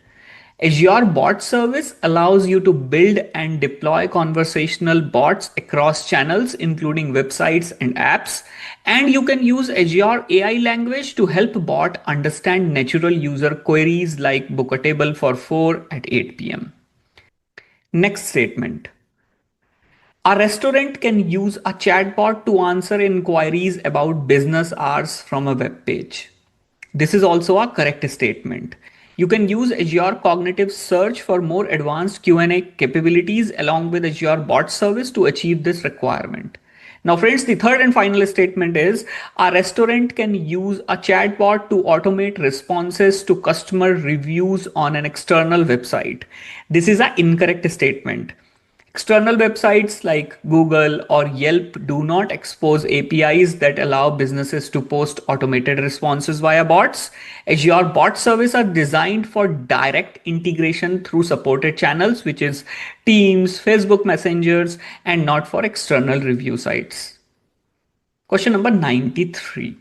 Azure Bot Service allows you to build and deploy conversational bots across channels, including websites and apps. And you can use Azure AI language to help bot understand natural user queries like book a table for 4 at 8 p.m. Next statement. A restaurant can use a chatbot to answer inquiries about business hours from a web page. This is also a correct statement. You can use Azure Cognitive Search for more advanced Q&A capabilities along with Azure Bot Service to achieve this requirement. Now friends, the third and final statement is a restaurant can use a chatbot to automate responses to customer reviews on an external website. This is an incorrect statement. External websites like Google or Yelp do not expose APIs that allow businesses to post automated responses via bots. Azure Bot Service are designed for direct integration through supported channels, which is Teams, Facebook Messengers, and not for external review sites. Question number 93.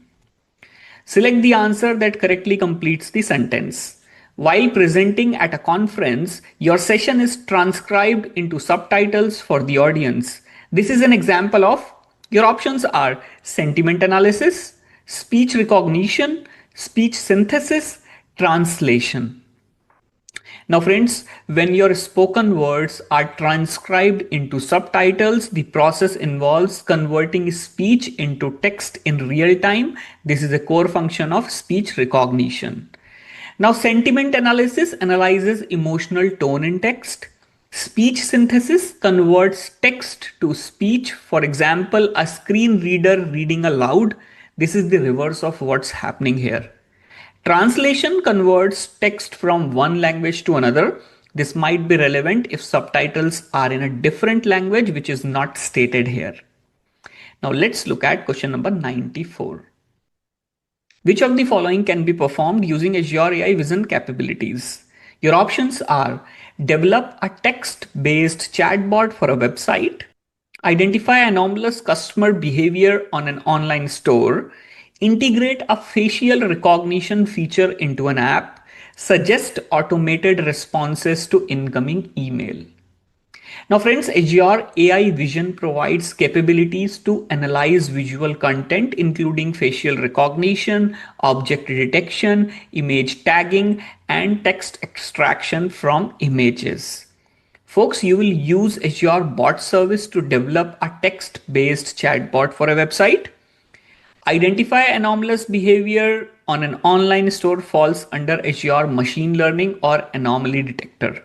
Select the answer that correctly completes the sentence. While presenting at a conference, your session is transcribed into subtitles for the audience. This is an example of your options are sentiment analysis, speech recognition, speech synthesis, translation. Now friends, when your spoken words are transcribed into subtitles, the process involves converting speech into text in real time. This is a core function of speech recognition. Now, sentiment analysis analyzes emotional tone in text. Speech synthesis converts text to speech. For example, a screen reader reading aloud. This is the reverse of what's happening here. Translation converts text from one language to another. This might be relevant if subtitles are in a different language, which is not stated here. Now, let's look at question number 94. Which of the following can be performed using Azure AI Vision capabilities? Your options are develop a text-based chatbot for a website, identify anomalous customer behavior on an online store, integrate a facial recognition feature into an app, suggest automated responses to incoming email. Now friends, Azure AI Vision provides capabilities to analyze visual content, including facial recognition, object detection, image tagging, and text extraction from images. Folks, you will use Azure Bot Service to develop a text-based chatbot for a website. Identify anomalous behavior on an online store falls under Azure Machine Learning or Anomaly Detector.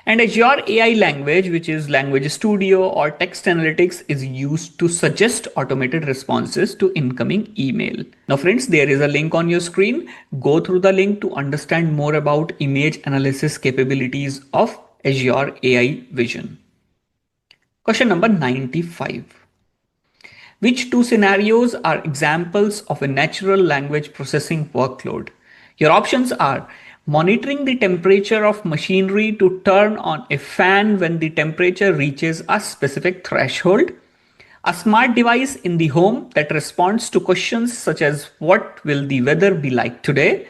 And Azure AI language, which is Language Studio or Text Analytics, is used to suggest automated responses to incoming email. Now friends, there is a link on your screen. Go through the link to understand more about image analysis capabilities of Azure AI Vision. Question number 95. Which two scenarios are examples of a natural language processing workload? Your options are monitoring the temperature of machinery to turn on a fan when the temperature reaches a specific threshold, a smart device in the home that responds to questions such as what will the weather be like today,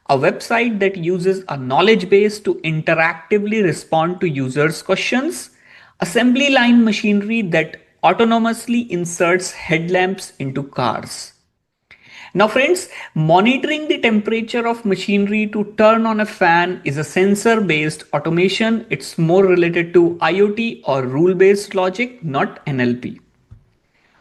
a website that uses a knowledge base to interactively respond to users' questions, assembly line machinery that autonomously inserts headlamps into cars. Now friends, monitoring the temperature of machinery to turn on a fan is a sensor-based automation. It's more related to IoT or rule-based logic, not NLP.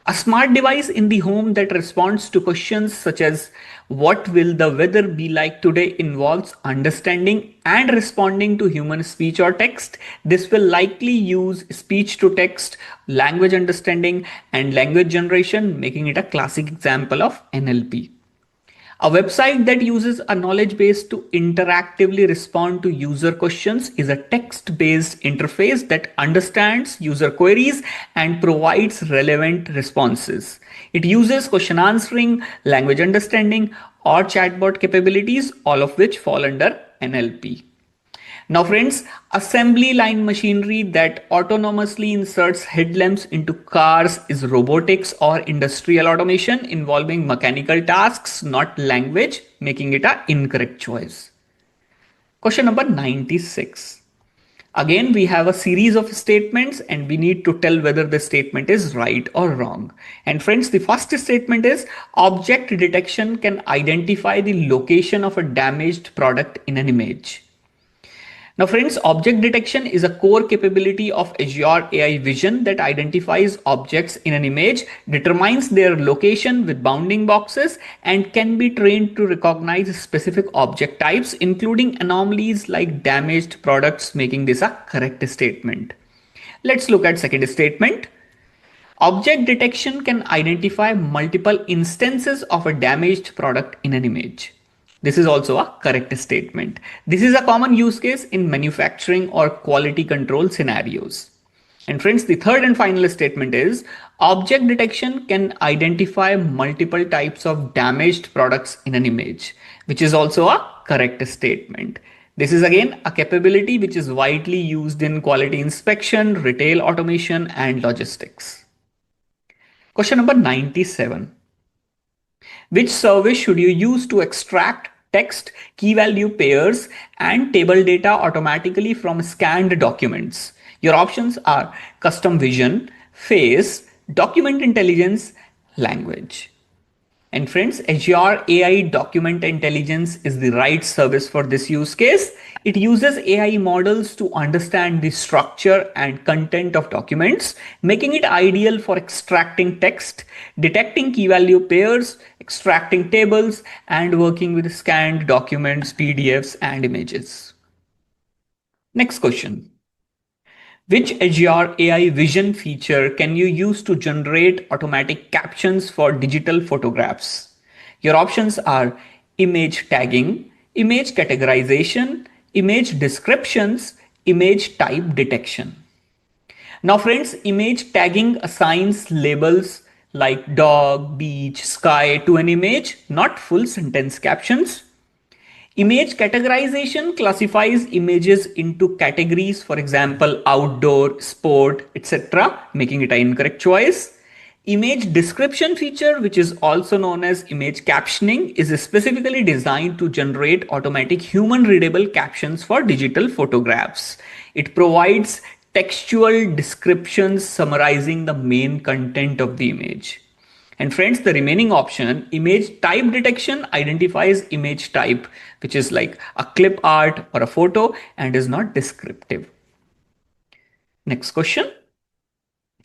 A smart device in the home that responds to questions such as what will the weather be like today involves understanding and responding to human speech or text. This will likely use speech to text, language understanding, and language generation, making it a classic example of NLP. A website that uses a knowledge base to interactively respond to user questions is a text-based interface that understands user queries and provides relevant responses. It uses question answering, language understanding, or chatbot capabilities, all of which fall under NLP. Now friends, assembly line machinery that autonomously inserts headlamps into cars is robotics or industrial automation involving mechanical tasks, not language, making it an incorrect choice. Question number 96. Again, we have a series of statements and we need to tell whether the statement is right or wrong. And friends, the first statement is object detection can identify the location of a damaged product in an image. Now friends, object detection is a core capability of Azure AI Vision that identifies objects in an image, determines their location with bounding boxes, and can be trained to recognize specific object types, including anomalies like damaged products, making this a correct statement. Let's look at second statement. Object detection can identify multiple instances of a damaged product in an image. This is also a correct statement. This is a common use case in manufacturing or quality control scenarios. And friends, the third and final statement is object detection can identify multiple types of damaged products in an image, which is also a correct statement. This is again a capability which is widely used in quality inspection, retail automation, and logistics. Question number 97. Which service should you use to extract text, key value pairs, and table data automatically from scanned documents? Your options are custom vision, face, document intelligence, language. And friends, Azure AI Document Intelligence is the right service for this use case. It uses AI models to understand the structure and content of documents, making it ideal for extracting text, detecting key value pairs, extracting tables, and working with scanned documents, PDFs, and images. Next question. Which Azure AI Vision feature can you use to generate automatic captions for digital photographs? Your options are image tagging, image categorization, image descriptions, image type detection. Now friends, image tagging assigns labels like dog, beach, sky to an image, not full sentence captions. Image categorization classifies images into categories, for example, outdoor, sport, etc., making it an incorrect choice. Image description feature, which is also known as image captioning, is specifically designed to generate automatic human readable captions for digital photographs. It provides textual descriptions summarizing the main content of the image. And friends, the remaining option, image type detection, identifies image type, which is like a clip art or a photo and is not descriptive. Next question.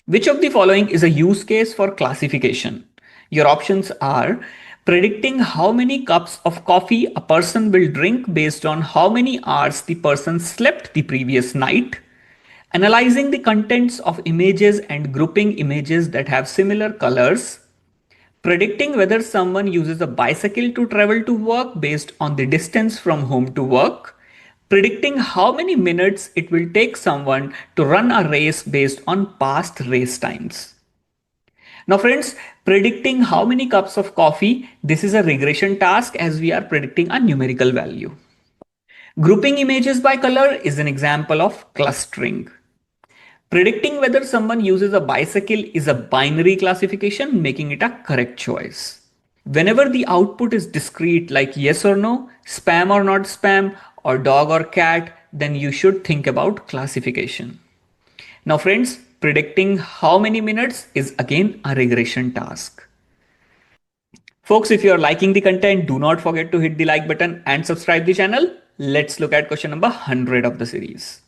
Which of the following is a use case for classification? Your options are predicting how many cups of coffee a person will drink based on how many hours the person slept the previous night, analyzing the contents of images and grouping images that have similar colors, predicting whether someone uses a bicycle to travel to work based on the distance from home to work, predicting how many minutes it will take someone to run a race based on past race times. Now friends, predicting how many cups of coffee, this is a regression task as we are predicting a numerical value. Grouping images by color is an example of clustering. Predicting whether someone uses a bicycle is a binary classification, making it a correct choice. Whenever the output is discrete like yes or no, spam or not spam, or dog or cat, then you should think about classification. Now friends, predicting how many minutes is again a regression task. Folks, if you are liking the content, do not forget to hit the like button and subscribe the channel. Let's look at question number 100 of the series.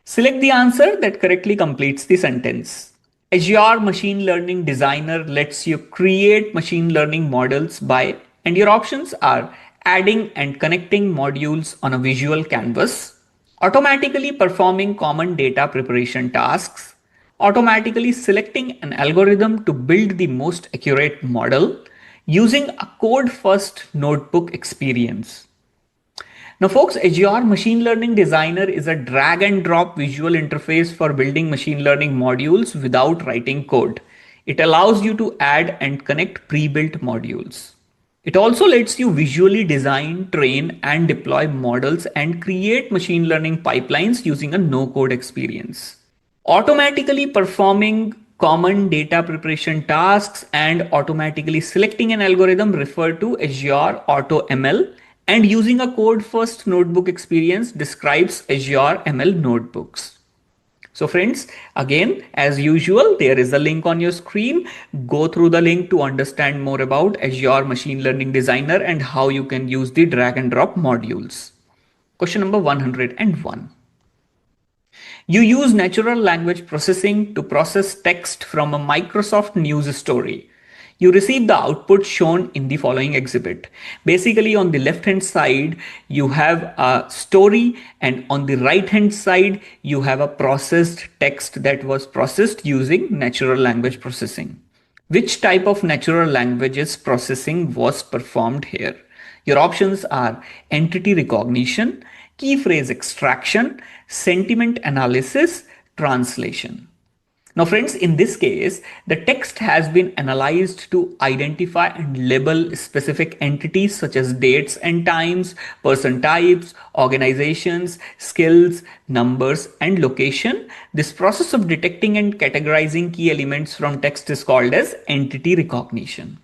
Select the answer that correctly completes the sentence. Azure Machine Learning Designer lets you create machine learning models by, and your options are adding and connecting modules on a visual canvas, automatically performing common data preparation tasks, automatically selecting an algorithm to build the most accurate model, using a code-first notebook experience. Now folks, Azure Machine Learning Designer is a drag and drop visual interface for building machine learning modules without writing code. It allows you to add and connect pre-built modules. It also lets you visually design, train, and deploy models and create machine learning pipelines using a no-code experience. Automatically performing common data preparation tasks and automatically selecting an algorithm referred to Azure AutoML, and using a code first notebook experience describes Azure ML notebooks. So friends, again, as usual, there is a link on your screen. Go through the link to understand more about Azure Machine Learning Designer and how you can use the drag and drop modules. Question number 101. You use natural language processing to process text from a Microsoft news story. You receive the output shown in the following exhibit. Basically, on the left hand side, you have a story, and on the right hand side, you have a processed text that was processed using natural language processing. Which type of natural languages processing was performed here? Your options are entity recognition, key phrase extraction, sentiment analysis, translation. Now friends, in this case, the text has been analyzed to identify and label specific entities such as dates and times, person types, organizations, skills, numbers, and location. This process of detecting and categorizing key elements from text is called as entity recognition.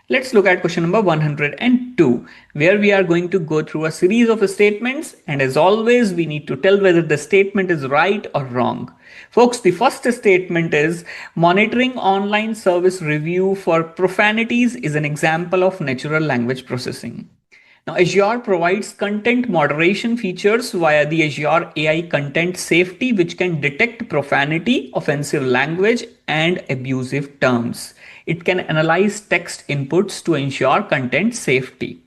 Let's look at question number 102, where we are going to go through a series of statements, and as always, we need to tell whether the statement is right or wrong. Folks, the first statement is monitoring online service review for profanities is an example of natural language processing. Now, Azure provides content moderation features via the Azure AI Content Safety, which can detect profanity, offensive language, and abusive terms. It can analyze text inputs to ensure content safety.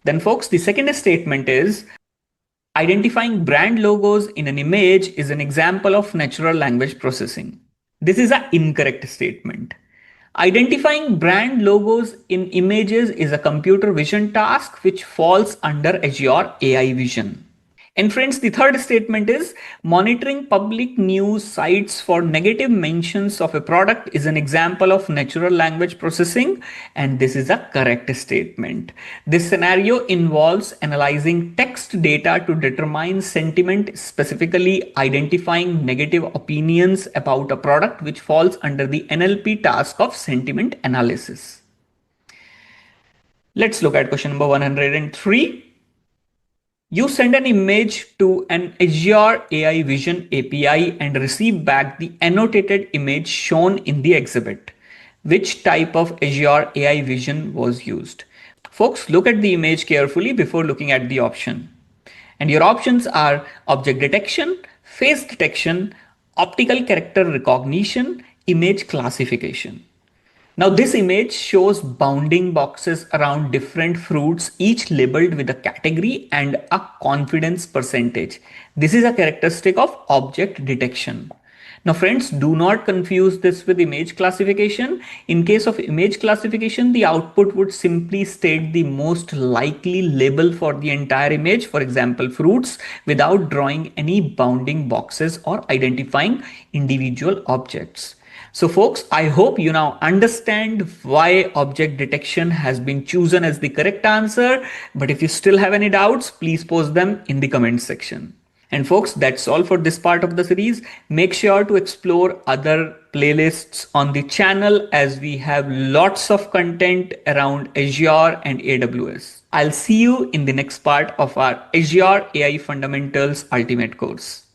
Then, folks, the second statement is identifying brand logos in an image is an example of natural language processing. This is an incorrect statement. Identifying brand logos in images is a computer vision task which falls under Azure AI Vision. And friends, the third statement is monitoring public news sites for negative mentions of a product is an example of natural language processing, and this is a correct statement. This scenario involves analyzing text data to determine sentiment, specifically identifying negative opinions about a product, which falls under the NLP task of sentiment analysis. Let's look at question number 103. You send an image to an Azure AI Vision API and receive back the annotated image shown in the exhibit. Which type of Azure AI Vision was used? Folks, look at the image carefully before looking at the option. And your options are object detection, face detection, optical character recognition, image classification. Now this image shows bounding boxes around different fruits, each labeled with a category and a confidence percentage. This is a characteristic of object detection. Now friends, do not confuse this with image classification. In case of image classification, the output would simply state the most likely label for the entire image, for example, fruits, without drawing any bounding boxes or identifying individual objects. So folks, I hope you now understand why object detection has been chosen as the correct answer. But if you still have any doubts, please post them in the comment section. And folks, that's all for this part of the series. Make sure to explore other playlists on the channel as we have lots of content around Azure and AWS. I'll see you in the next part of our Azure AI Fundamentals Ultimate course.